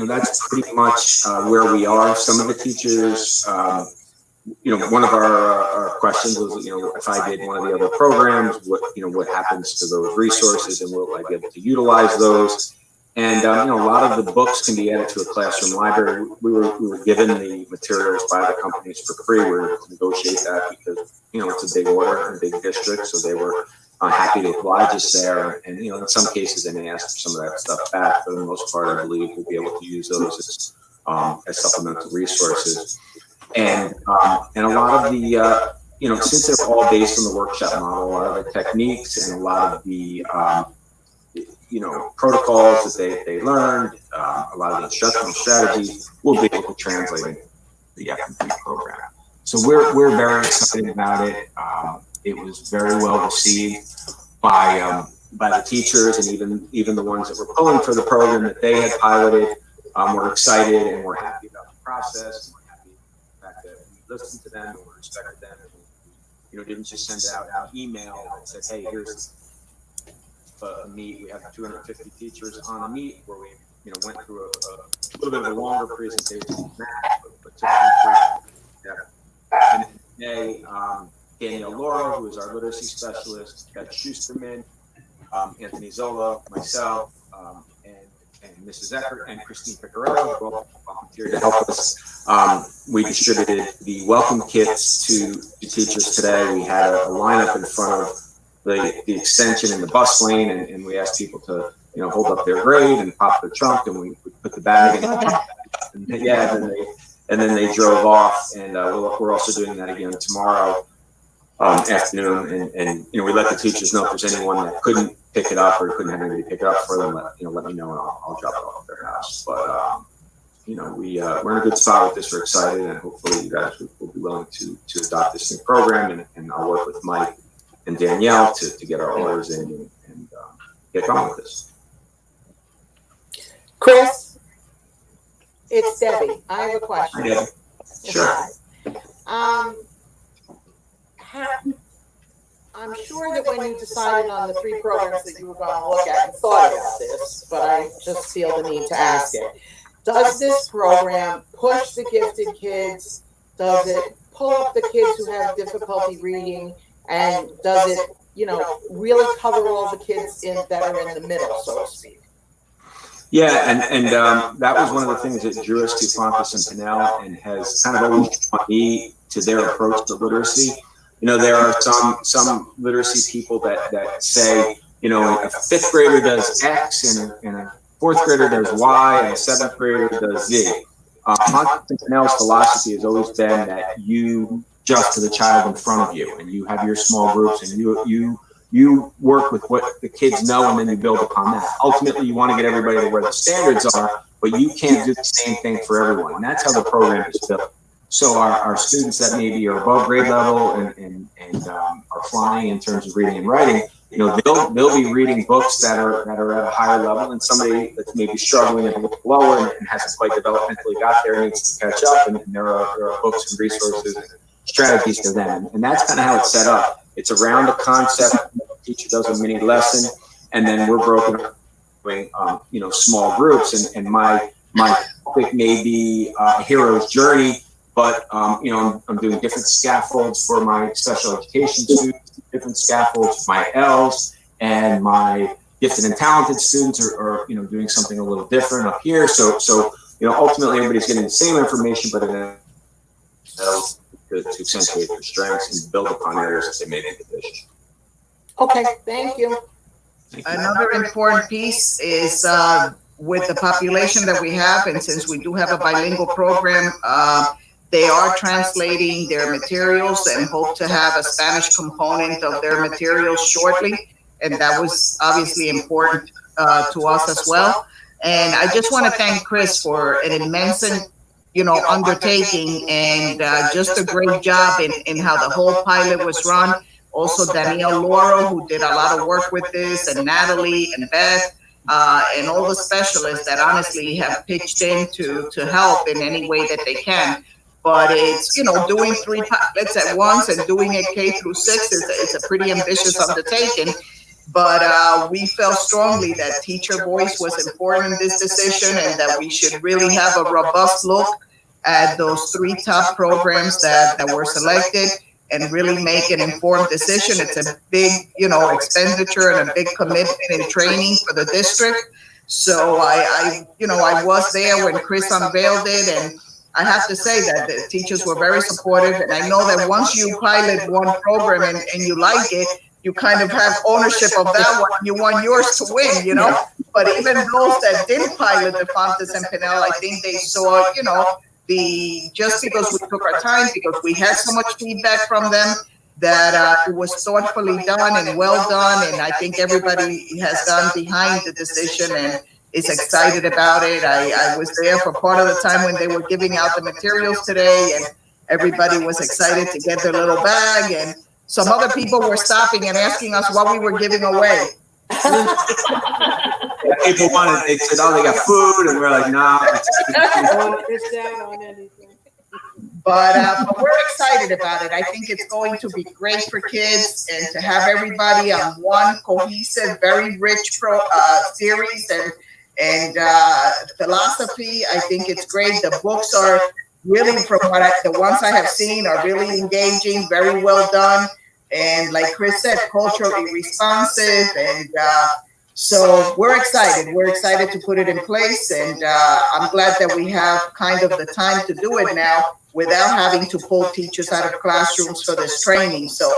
that's pretty much where we are. Some of the teachers, one of our questions was, if I did one of the other programs, what happens to those resources, and will I be able to utilize those? And, a lot of the books can be added to a classroom library. We were given the materials by the companies for free. We were able to negotiate that because, it's a big order and a big district. So they were happy to oblige us there. And, in some cases, they may ask for some of that stuff back. For the most part, I believe we'll be able to use those as supplemental resources. And a lot of the, since they're all based on the workshop model, a lot of the techniques and a lot of the, protocols that they learned, a lot of the instructional strategies, we'll be able to translate into the FMP program. So we're very excited about it. It was very well received by the teachers, and even the ones that were pulling for the program that they had piloted. We're excited and we're happy about the process. And we're happy about the fact that we listened to them and we respected them. And, didn't just send out an email that said, "Hey, here's a meet." We have 250 teachers on a meet where we, went through a little bit of a longer presentation than that, but took them through. And today, Danielle Laura, who is our literacy specialist, Beth Schusterman, Anthony Zola, myself, and Mrs. Eckert and Christine Picarello, who all volunteered to help us. We distributed the welcome kits to the teachers today. We had a lineup in front of the extension in the bus lane, and we asked people to, hold up their grade and pop their trunk, and we put the bag in the trunk. And then they drove off, and we're also doing that again tomorrow afternoon. And we let the teachers know if there's anyone that couldn't pick it up or couldn't have anybody pick it up for them, let me know, and I'll drop it off at their house. But we're in a good spot with this. We're excited, and hopefully you guys will be willing to adopt this new program. And I'll work with Mike and Danielle to get our orders in and get going with this. Chris, it's Debbie. I have a question. Yeah. Sure. I'm sure that when you decided on the 3 programs that you were going to look at and thought about this, but I just feel the need to ask it. Does this program push the gifted kids? Does it pull up the kids who have difficulty reading? And does it, really cover all the kids that are in the middle, so to speak? Yeah, and that was one of the things that drew us to Fontes and Pinnell, and has kind of always drawn me to their approach to literacy. There are some literacy people that say, a 5th grader does X, and a 4th grader does Y, and a 7th grader does Z. Fontes and Pinnell's philosophy has always been that you adjust to the child in front of you, and you have your small groups, and you work with what the kids know, and then you build upon that. Ultimately, you want to get everybody to where the standards are, but you can't do the same thing for everyone. And that's how the program is built. So our students that maybe are above grade level and are flying in terms of reading and writing, they'll be reading books that are at a higher level, and somebody that's maybe struggling a little lower and hasn't quite developmentally got there needs to catch up, and there are books and resources and strategies for them. And that's kind of how it's set up. It's around a concept. The teacher does a mini lesson, and then we're broken up into small groups. And my topic may be a hero's journey, but I'm doing different scaffolds for my special education students, different scaffolds for my L's, and my gifted and talented students are doing something a little different up here. So ultimately everybody's getting the same information, but in to accentuate their strengths and build upon areas that they may be deficient. Okay, thank you. Another important piece is with the population that we have, and since we do have a bilingual program, they are translating their materials and hope to have a Spanish component of their materials shortly. And that was obviously important to us as well. And I just want to thank Chris for an immense undertaking, and just a great job in how the whole pilot was run. Also Danielle Laura, who did a lot of work with this, and Natalie and Beth, and all the specialists that honestly have pitched in to help in any way that they can. But it's, doing 3 pilots at once and doing it K through 6 is a pretty ambitious undertaking. But we felt strongly that teacher voice was important in this decision, and that we should really have a robust look at those 3 top programs that were selected, and really make an informed decision. It's a big, expenditure and a big commitment in training for the district. So I was there when Chris unveiled it, and I have to say that the teachers were very supportive. And I know that once you pilot one program and you like it, you kind of have ownership of that one. You want yours to win, you know? But even those that didn't pilot the Fontes and Pinel, I think they saw, you know, just because we took our time, because we had so much feedback from them, that it was thoughtfully done and well done. And I think everybody has gone behind the decision and is excited about it. I was there for part of the time when they were giving out the materials today, and everybody was excited to get their little bag. And some other people were stopping and asking us what we were giving away. People wanted, they said, oh, they got food, and we're like, nah. But we're excited about it. I think it's going to be great for kids, and to have everybody on one cohesive, very rich series and philosophy. I think it's great. The books are really, from the ones I have seen, are really engaging, very well done. And like Chris said, culturally responsive. And so we're excited. We're excited to put it in place. And I'm glad that we have kind of the time to do it now without having to pull teachers out of classrooms for this training. So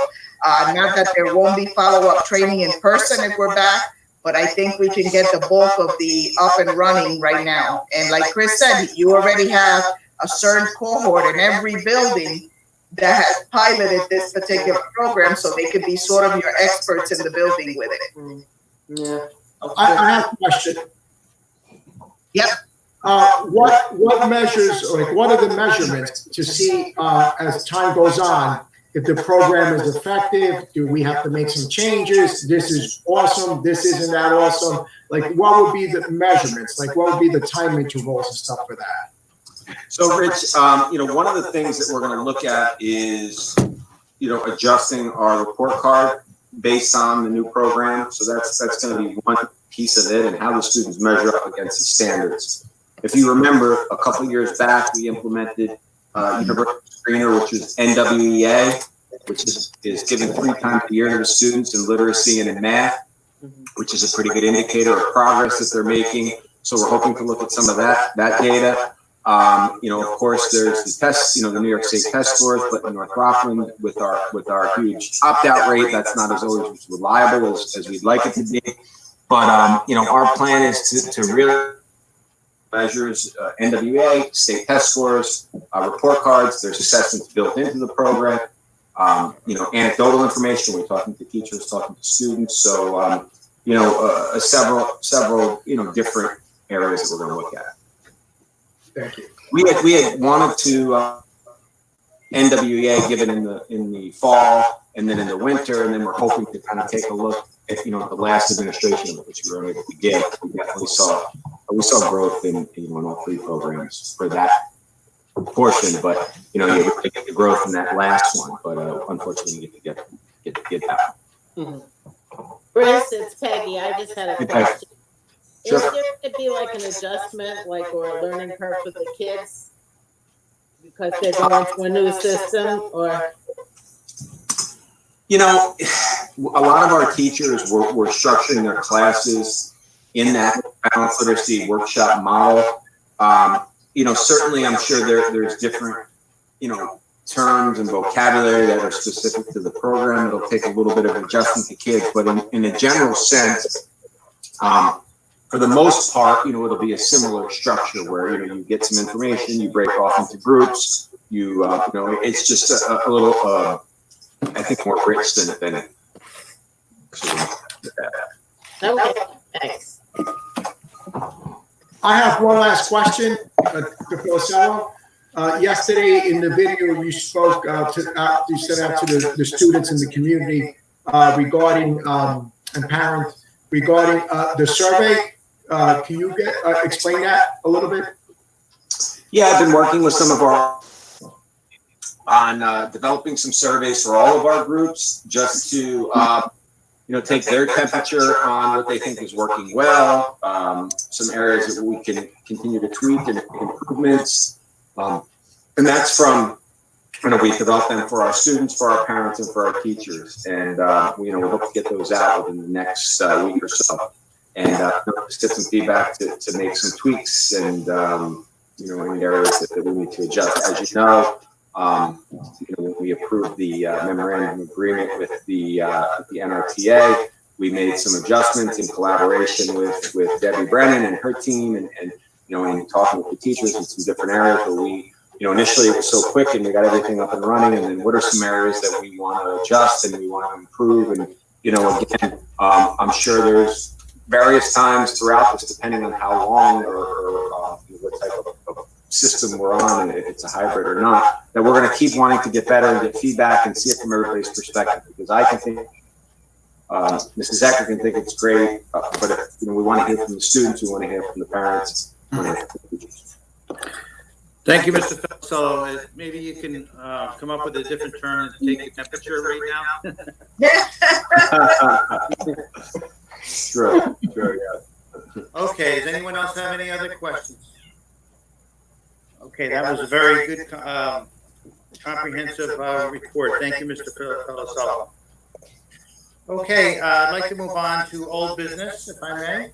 not that there won't be follow-up training in person if we're back, but I think we can get the bulk of the up and running right now. And like Chris said, you already have a certain cohort in every building that has piloted this particular program, so they could be sort of your experts in the building with it. Yeah. I have a question. Yep. What measures, or like, what are the measurements to see as time goes on if the program is effective? Do we have to make some changes? This is awesome. This isn't that awesome. Like, what would be the measurements? Like, what would be the time intervals and stuff for that? So, Rich, you know, one of the things that we're going to look at is, you know, adjusting our report card based on the new program. So that's going to be one piece of it, and how the students measure up against the standards. If you remember, a couple of years back, we implemented Universal Screener, which is NWEA, which is given 3 times a year to the students in literacy and in math, which is a pretty good indicator of progress that they're making. So we're hoping to look at some of that data. You know, of course, there's the tests, you know, the New York State test scores, but in North Rockland, with our huge opt-out rate, that's not as always reliable as we'd like it to be. But you know, our plan is to really measures NWA, state test scores, report cards. There's assessments built into the program. You know, anecdotal information. We're talking to teachers, talking to students. So you know, several you know, different areas that we're going to look at. Thank you. We had wanted to NWEA given in the fall and then in the winter, and then we're hoping to kind of take a look at, you know, the last administration which we were able to get. We definitely saw growth in, you know, in all 3 programs for that portion, but you know, you get the growth in that last one, but unfortunately you get that. Chris, it's Peggy. I just had a question. Sure. Is there going to be like an adjustment, like, or a learning curve for the kids because they're going to a new system, or? You know, a lot of our teachers were structuring their classes in that balanced literacy workshop model. You know, certainly I'm sure there's different, you know, terms and vocabulary that are specific to the program. It'll take a little bit of adjustment to kids, but in a general sense, for the most part, you know, it'll be a similar structure where, you know, you get some information, you break off into groups, you know, it's just a little, I think, more rich than it. Okay, thanks. I have one last question, Dr. Filicello. Yesterday in the video, you spoke you sent out to the students in the community regarding and parents regarding the survey. Can you explain that a little bit? Yeah, I've been working with some of our on developing some surveys for all of our groups, just to you know, take their temperature on what they think is working well, some areas that we can continue to tweak and make improvements, and that's from, you know, we develop them for our students, for our parents, and for our teachers, and you know, we hope to get those out within the next week or so. And just get some feedback to make some tweaks and, you know, in areas that we need to adjust. As you know, When we approved the memorandum of agreement with the NRTA, we made some adjustments in collaboration with Debbie Brennan and her team, and in talking with the teachers in some different areas where we, initially it was so quick and we got everything up and running, and then what are some areas that we want to adjust and we want to improve, and again, I'm sure there's various times throughout this, depending on how long or what type of system we're on, and if it's a hybrid or not, that we're going to keep wanting to get better and get feedback and see it from everybody's perspective. Because I can think, Mrs. Ecker can think it's great, but if we want to hear from the students, we want to hear from the parents. Thank you, Mr. Fellow. Maybe you can come up with a different term and take the temperature right now. Sure, yeah. Okay, does anyone else have any other questions? Okay, that was a very good, comprehensive report. Thank you, Mr. Fellow. Okay, I'd like to move on to old business, if I may.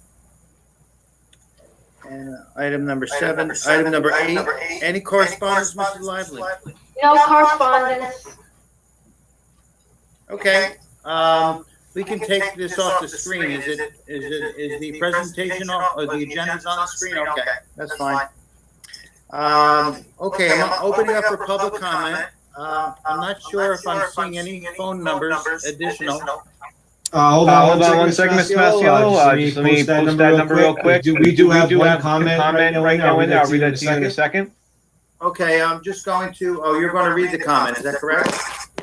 And item number 7, item number 8. Any correspondence, Mr. Lively? No correspondence. Okay, we can take this off the screen. Is the presentation off, or the agenda's on the screen? Okay, that's fine. Okay, I'm opening up for public comment. I'm not sure if I'm seeing any phone numbers additional. Hold on one second, Mr. Masiello. Just let me post that number real quick. We do have one comment right now. I'll read that to you in a second. Okay, I'm just going to, you're going to read the comment, is that correct?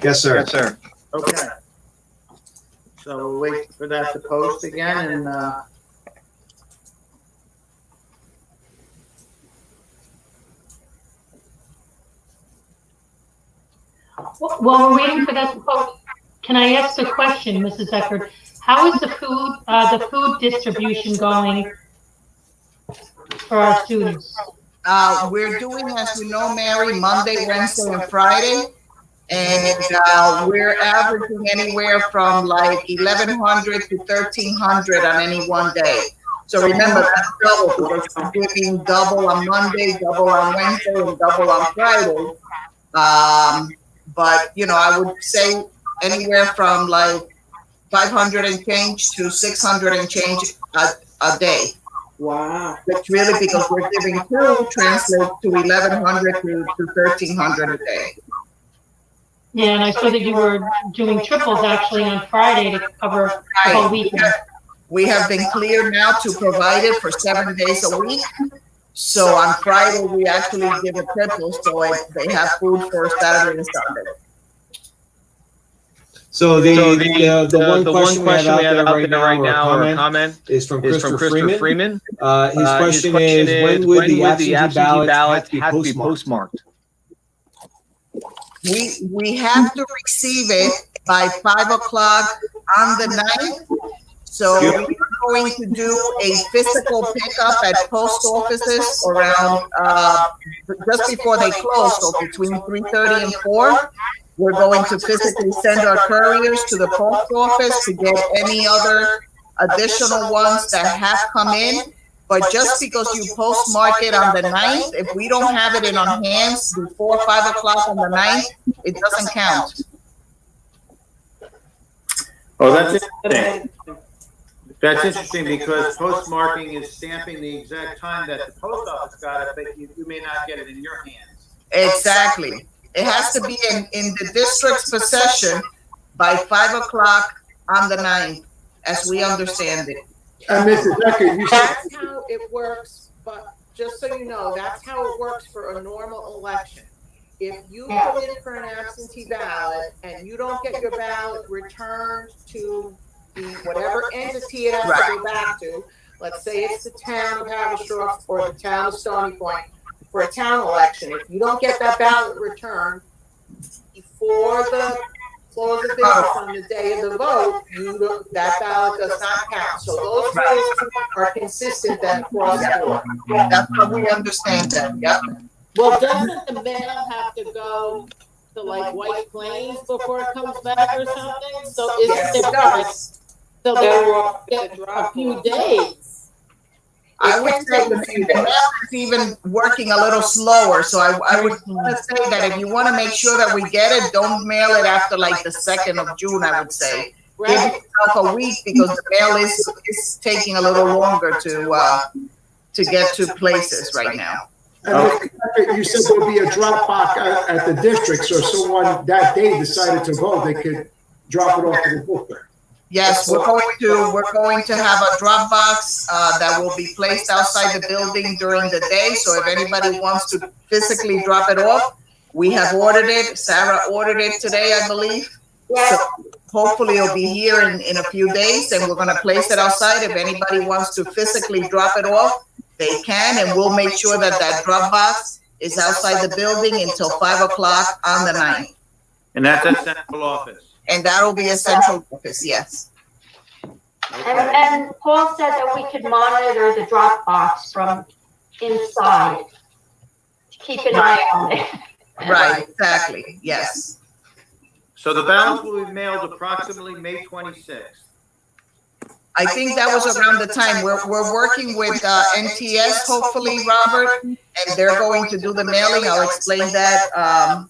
Yes, sir. Yes, sir. Okay. So we'll wait for that to post again, and While we're waiting for that to post, can I ask a question, Mrs. Eckert? How is the food distribution going for our students? We're doing, as you know, Mary, Monday, Wednesday, and Friday. And we're averaging anywhere from like 1,100 to 1,300 on any one day. So remember, that's double, because we're giving double on Monday, double on Wednesday, and double on Friday. But, I would say anywhere from like 500 and change to 600 and change a day. Wow. Which really, because we're giving 2, translates to 1,100 to 1,300 a day. Yeah, and I saw that you were doing triples actually on Friday to cover the whole weekend. We have been cleared now to provide it for 7 days a week. So on Friday, we actually give a triple, so they have food for Saturday and Sunday. So the one question we have out there right now, or comment, is from Christopher Freeman. His question is, when would the absentee ballot have to be postmarked? We have to receive it by 5 o'clock on the 9th. So we're going to do a physical pickup at post offices around just before they close, so between 3:30 and 4. We're going to physically send our couriers to the post office to get any other additional ones that have come in. But just because you postmark it on the 9th, if we don't have it in our hands before 5 o'clock on the 9th, it doesn't count. oh, that's interesting. That's interesting, because postmarking is stamping the exact time that the post office got it, but you may not get it in your hands. Exactly. It has to be in the district's possession by 5 o'clock on the 9th, as we understand it. And Mrs. Eckert, you said, That's how it works, but just so you know, that's how it works for a normal election. If you put in for an absentee ballot and you don't get your ballot returned to the whatever entity it has to go back to, let's say it's the town of Haverstraw or the town of Stony Point for a town election, if you don't get that ballot returned before the close of business on the day of the vote, that ballot does not count. So those rules are consistent then across the board. That's how we understand that, yep. Well, doesn't the mail have to go to like White Plains before it comes back or something? So Yes, isn't it does. So there were a few days. I would say the mail is even working a little slower. So I would want to say that if you want to make sure that we get it, don't mail it after like the 2nd of June, I would say. Give yourself a week because the mail is taking a little longer to get to places right now. And you said there'll be a drop box at the district, so if someone that day decided to vote, they could drop it off to the district. Yes, we're going to have a drop box that will be placed outside the building during the day. So if anybody wants to physically drop it off, we have ordered it. Sarah ordered it today, I believe. So hopefully it'll be here in a few days, and we're going to place it outside. If anybody wants to physically drop it off, they can, and we'll make sure that that drop box is outside the building until 5 o'clock on the 9th. And that's at central office. And that'll be a central office, yes. And Paul said that we could monitor the drop box from inside to keep an eye on it. Right, exactly, yes. So the ballots will be mailed approximately May 26th. I think that was around the time. We're working with NTS, hopefully, Robert, and they're going to do the mailing. I'll explain that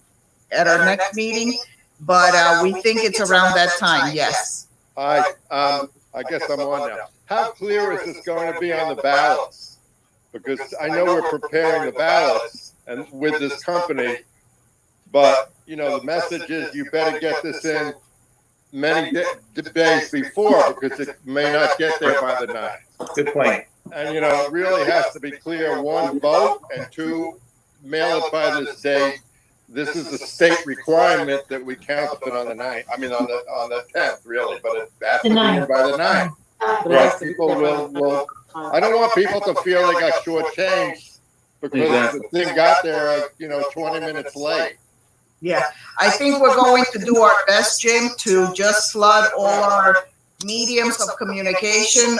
at our next meeting. But we think it's around that time, yes. I guess I'm on now. How clear is this going to be on the ballots? Because I know we're preparing the ballots and with this company, but you know the message is you better get this in many days before because it may not get there by the 9th. Good point. And you know it really has to be clear: 1, vote, and 2, mail it by this date. This is a state requirement that we count it on the 9th. I mean, on the 10th, really, but it has to be by the 9th. Right? People will. I don't want people to feel they got shortchanged because the thing got there, 20 minutes late. Yeah, I think we're going to do our best, Jim, to just flood all our mediums of communication.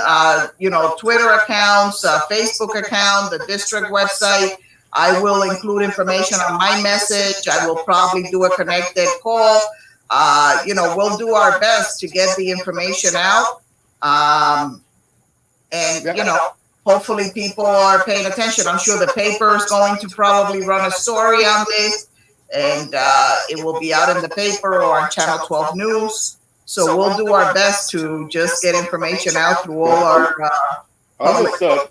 Twitter accounts, Facebook account, the district website. I will include information on my message. I will probably do a connected call. We'll do our best to get the information out. Hopefully people are paying attention. I'm sure the paper is going to probably run a story on this, and it will be out in the paper or on Channel 12 News. So we'll do our best to just get information out through all our public.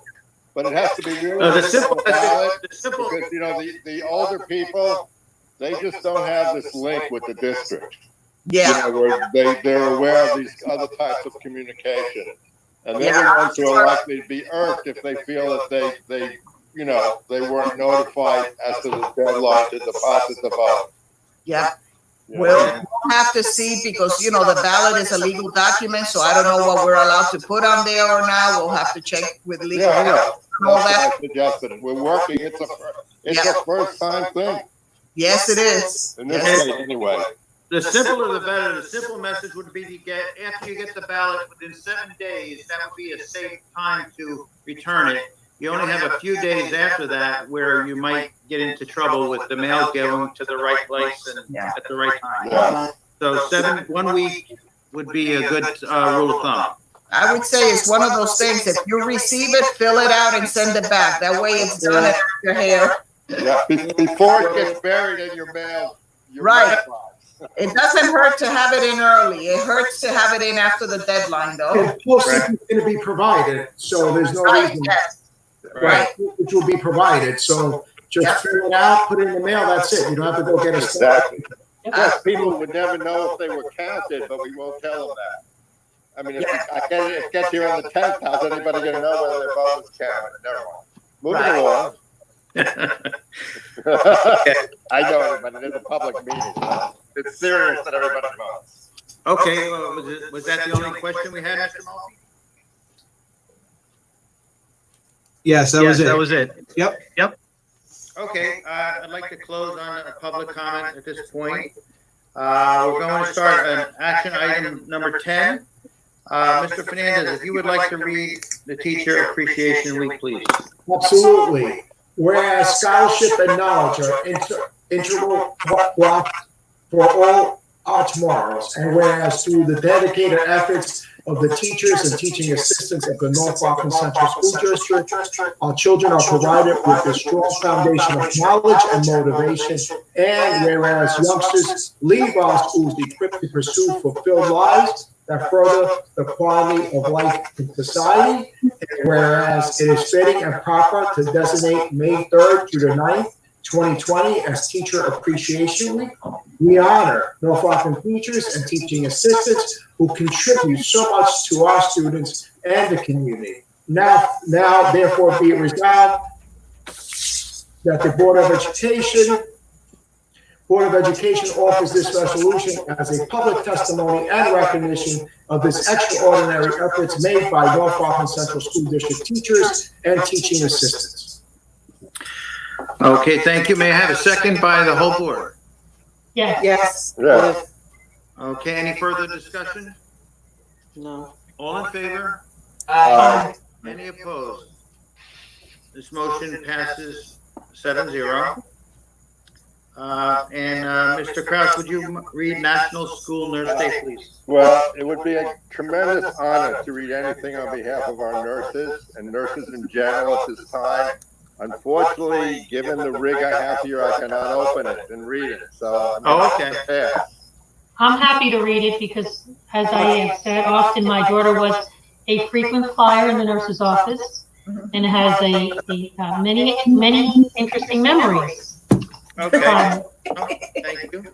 But it has to be really simple because the older people, they just don't have this link with the district. Yeah, where they're aware of these other types of communication, and they're the ones who are likely to be irked if they feel that they weren't notified as to the deadline to deposit the vote. Yeah. We'll have to see because, the ballot is a legal document, so I don't know what we're allowed to put on there or not. We'll have to check with legal. Yeah, I know. All that. I suggested. We're working. It's a first time thing. Yes, it is. In this state, anyway. The simpler the better. The simple message would be to get, after you get the ballot within 7 days, that would be a safe time to return it. You only have a few days after that where you might get into trouble with the mail going to the right place and at the right time. Yeah. So 1 week would be a good rule of thumb. I would say it's one of those things. If you receive it, fill it out and send it back. That way it's done in your hair. Yeah, before it gets buried in your mail. Right. It doesn't hurt to have it in early. It hurts to have it in after the deadline, though. And postage is going to be provided, so there's no reason. Yes. Right. Which will be provided. So just fill it out, put it in the mail. That's it. You don't have to go get a stamp. Yes, people would never know if they were counted, but we won't tell them that. I mean, if it gets here on the 10th, how's anybody going to know whether their vote was counted? Never mind. Moving along. I know it, but it is a public meeting. It's serious that everybody votes. Okay, was that the only question we had, Mr. Mulkey? Yes, that was it. Yep. Okay, I'd like to close on a public comment at this point. We're going to start on action item number 10. Mr. Fernandez, if you would like to read the Teacher Appreciation Week, please. Absolutely. Whereas scholarship and knowledge are integral for all our tomorrows, and whereas through the dedicated efforts of the teachers and teaching assistants of the North Rockland Central School District. Our children are provided with a strong foundation of knowledge and motivation. And whereas youngsters leave our schools equipped to pursue fulfilled lives that further the quality of life in society, and whereas it is fitting and proper to designate May 3rd through the 9th, 2020 as Teacher Appreciation Week, we honor North Rockland teachers and teaching assistants who contribute so much to our students and the community. Now, therefore, be it resolved that the Board of Education offers this resolution as a public testimony and recognition of this extraordinary efforts made by North Rockland Central School District teachers and teaching assistants. Okay, thank you. May I have a second by the whole board? Yes. Yes. Yes. Okay, any further discussion? No. All in favor? Aye. Any opposed? This motion passes 7-0. Mr. Kraus, would you read National School Nurse Day, please? Well, it would be a tremendous honor to read anything on behalf of our nurses and nurses in general at this time. Unfortunately, given the rig I have here, I cannot open it and read it. So okay. I'm happy to read it because, as I have said, often my daughter was a frequent flyer in the nurse's office and has many interesting memories. Okay. Thank you.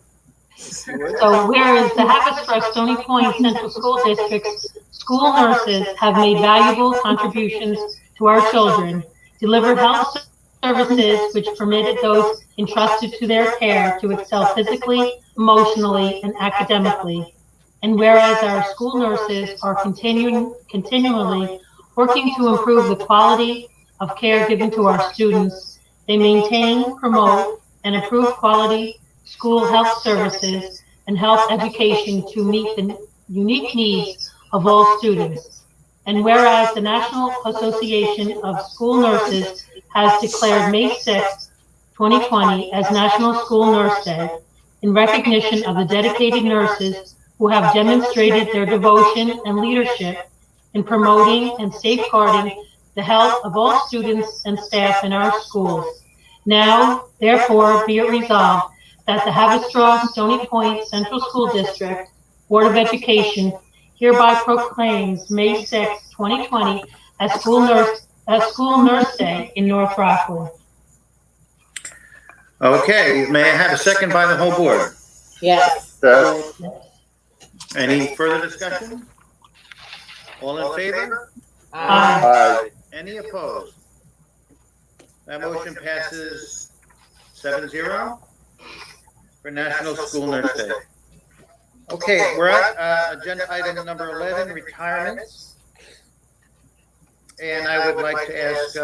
So whereas the Haverstraw Stony Point Central School District's school nurses have made valuable contributions to our children, delivered health services which permitted those entrusted to their care to excel physically, emotionally, and academically. And whereas our school nurses are continually working to improve the quality of care given to our students, they maintain, promote, and improve quality school health services and health education to meet the unique needs of all students. And whereas the National Association of School Nurses has declared May 6, 2020 as National School Nurse Day in recognition of the dedicated nurses who have demonstrated their devotion and leadership in promoting and safeguarding the health of all students and staff in our schools. Now, therefore, be it resolved that the Haverstraw Stony Point Central School District Board of Education hereby proclaims May 6, 2020 as School Nurse Day in North Rockland. Okay, may I have a second by the whole board? Yes. Yes. Any further discussion? All in favor? Aye. Any opposed? That motion passes 7-0 for National School Nurse Day. Okay, we're at agenda item number 11, retirements. And I would like to ask,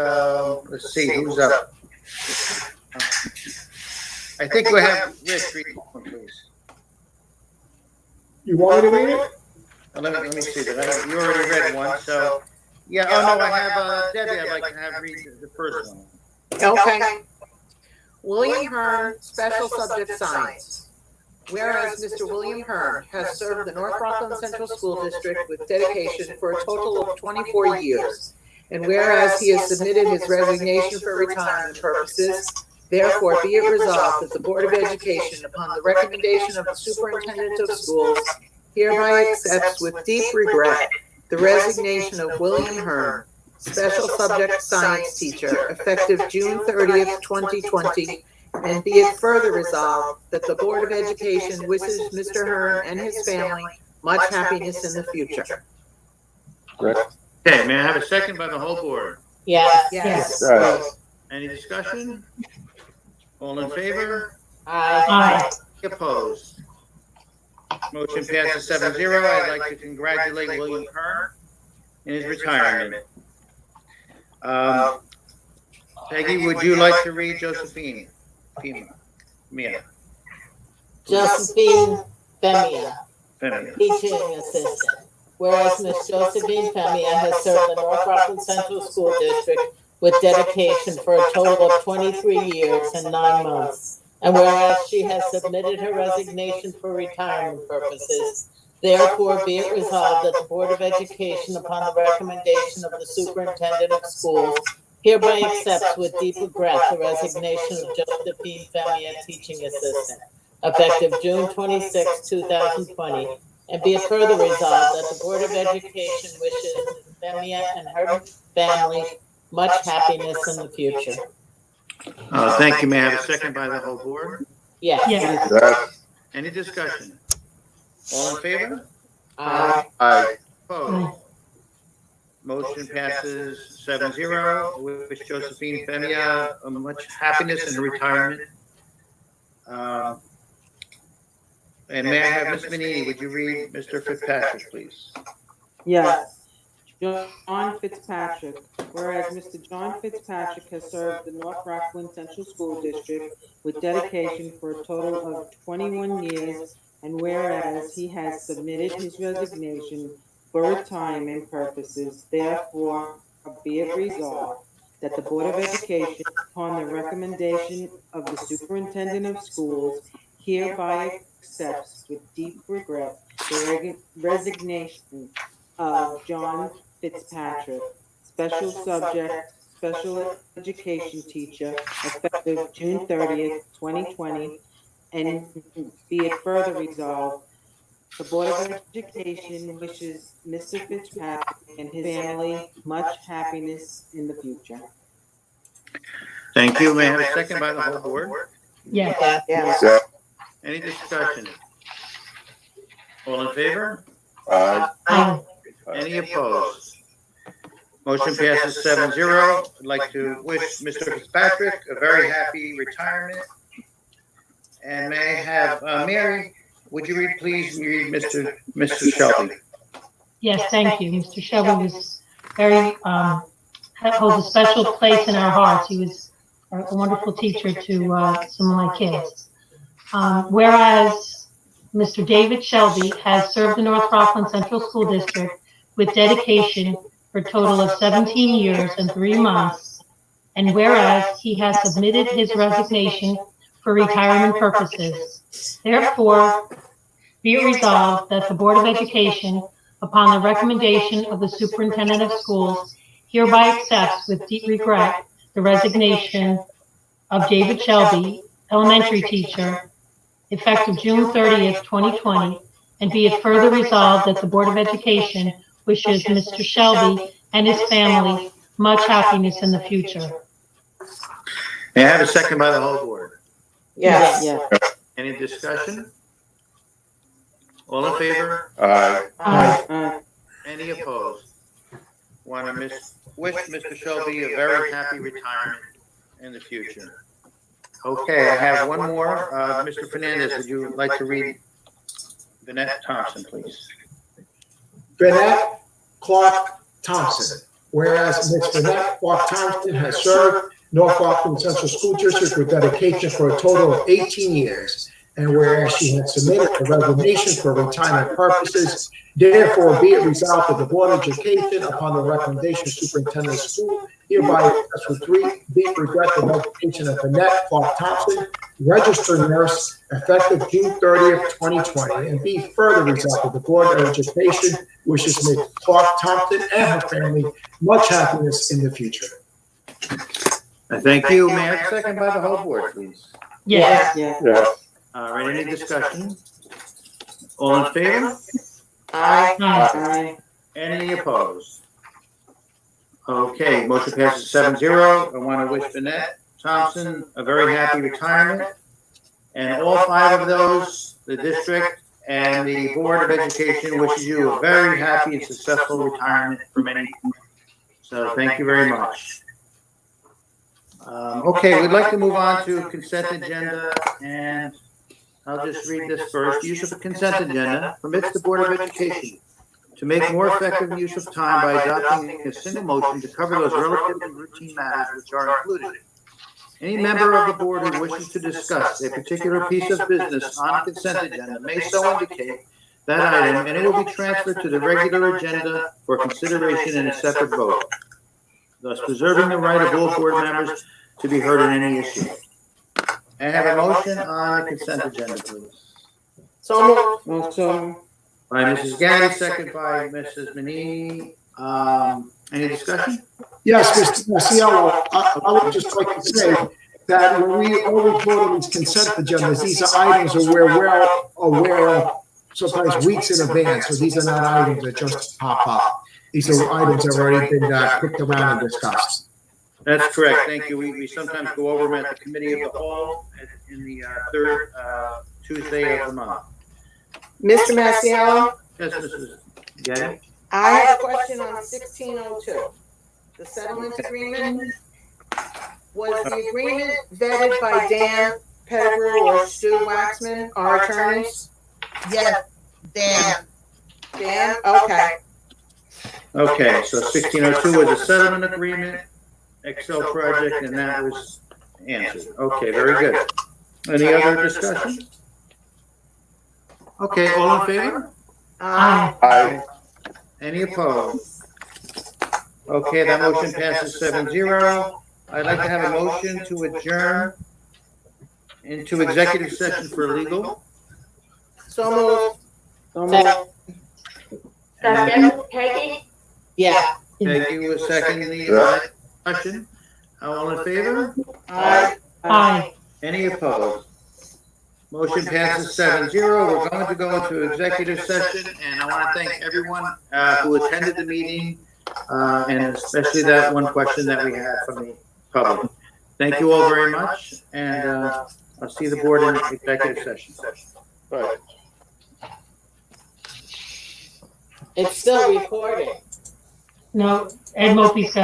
let's see, who's up? I think we have Rich read one, please. You want me to read it? Let me see. You already read one, so yeah. Oh no, I have Debbie. I'd like to have read the first one. Okay. William Hearn, Special Subject Science. Whereas Mr. William Hearn has served the North Rockland Central School District with dedication for a total of 24 years, and whereas he has submitted his resignation for retirement purposes, therefore be it resolved that the Board of Education, upon the recommendation of the Superintendent of Schools, hereby accepts with deep regret the resignation of William Hearn, Special Subject Science Teacher, effective June 30th, 2020, and be it further resolved that the Board of Education wishes Mr. Hearn and his family much happiness in the future. Okay, may I have a second by the whole board? Yes. Yes. Yes. Any discussion? All in favor? Aye. Opposed? Motion passes 7-0. I'd like to congratulate William Hearn in his retirement. Peggy, would you like to read Josephine? Mia. Josephine Femia, Femia. teaching assistant. Whereas Ms. Josephine Femia has served the North Rockland Central School District with dedication for a total of 23 years and 9 months. And whereas she has submitted her resignation for retirement purposes, Therefore, be it resolved that the Board of Education, upon the recommendation of the Superintendent of Schools, hereby accepts with deep regret the resignation of Josephine Femia, teaching assistant, effective June 26, 2020. And be it further resolved that the Board of Education wishes Femia and her family much happiness in the future. Thank you. May I have a second by the whole board? Yes. Yes. Yes. Any discussion? All in favor? Aye. Aye. Opposed? Motion passes 7-0. We wish Josephine Femia much happiness in her retirement. And may I have Ms. Manini, would you read Mr. Fitzpatrick, please? Yes. John Fitzpatrick. Whereas Mr. John Fitzpatrick has served the North Rockland Central School District with dedication for a total of 21 years, and whereas he has submitted his resignation for retirement purposes, therefore be it resolved that the Board of Education, upon the recommendation of the Superintendent of Schools, hereby accepts with deep regret the resignation of John Fitzpatrick, special subject, special education teacher, effective June 30th, 2020, and be it further resolved, the Board of Education wishes Mr. Fitzpatrick and his family much happiness in the future. Thank you. May I have a second by the whole board? Yes. Yes. Any discussion? All in favor? Aye. Aye. Any opposed? Motion passes 7-0. I'd like to wish Mr. Fitzpatrick a very happy retirement. And may I have, Mary, would you please read Mr. Shelby? Yes, thank you. Mr. Shelby was very, holds a special place in our hearts. He was a wonderful teacher to some of my kids. Whereas Mr. David Shelby has served the North Rockland Central School District with dedication for a total of 17 years and 3 months, and whereas he has submitted his resignation for retirement purposes, therefore be it resolved that the Board of Education, upon the recommendation of the Superintendent of Schools, hereby accepts with deep regret the resignation of David Shelby, elementary teacher, effective June 30th, 2020, and be it further resolved that the Board of Education wishes Mr. Shelby and his family much happiness in the future. May I have a second by the whole board? Yes. Any discussion? All in favor? Aye. Aye. Any opposed? Want to wish Mr. Shelby a very happy retirement in the future. Okay, I have one more. Mr. Fernandez, would you like to read Vanette Thompson, please? Vanette Clark Thompson. Whereas Ms. Vanette Clark Thompson has served North Rockland Central School District with dedication for a total of 18 years, and whereas she has submitted a resignation for retirement purposes, therefore be it resolved that the Board of Education, upon the recommendation of Superintendent of School, hereby accepts with deep regret the resignation of Vanette Clark Thompson, registered nurse, effective June 30th, 2020, and be further resolved that the Board of Education wishes Ms. Clark Thompson and her family much happiness in the future. Thank you. May I have a second by the whole board, please? Yes. Yes. All right, any discussion? All in favor? Aye. Aye. Any opposed? Okay, motion passes 7-0. I want to wish Vanette Thompson a very happy retirement. And all 5 of those, the district and the Board of Education wishes you a very happy and successful retirement for many. So thank you very much. Okay, we'd like to move on to consent agenda, and I'll just read this first. Use of the consent agenda permits the Board of Education to make more effective use of time by adopting a single motion to cover those relatively routine matters which are included. Any member of the board who wishes to discuss a particular piece of business on the consent agenda may so indicate that item, and it will be transferred to the regular agenda for consideration in a separate vote, thus preserving the right of all board members to be heard on any issue. I have a motion on the consent agenda, please. So moved. Also, By Mrs. Gaddy, second by Mrs. Manini. Any discussion? Yes, Mr. Marciello, I would just like to say that when we always vote on these consent agendas, these are items that we're well aware of sometimes weeks in advance. So these are not items that just pop up. These are items that have already been cooked around and discussed. That's correct. Thank you. We sometimes go over them at the committee of the whole in the third Tuesday of the month. Mr. Masiello, Yes, Mrs. Gaddy? I have a question on 1602. The settlement agreement. Was the agreement vetted by Dan Pettigrew or Stu Waxman, our attorneys? Yes, Dan. Dan? Okay. Okay, so 1602 was a settlement agreement, Excel project, and that was answered. Okay, very good. Any other discussion? Okay, all in favor? Aye. Any opposed? Okay, that motion passes 7-0. I'd like to have a motion to adjourn into executive session for legal. So moved. Second, Peggy? Yeah. Peggy was second in the discussion. All in favor? Aye. Aye. Any opposed? Motion passes 7-0. We're going to go into executive session, and I want to thank everyone who attended the meeting, and especially that one question that we had from the public. Thank you all very much, and I'll see the board in executive session. Right. It's still recording. No, Ed Mopey's got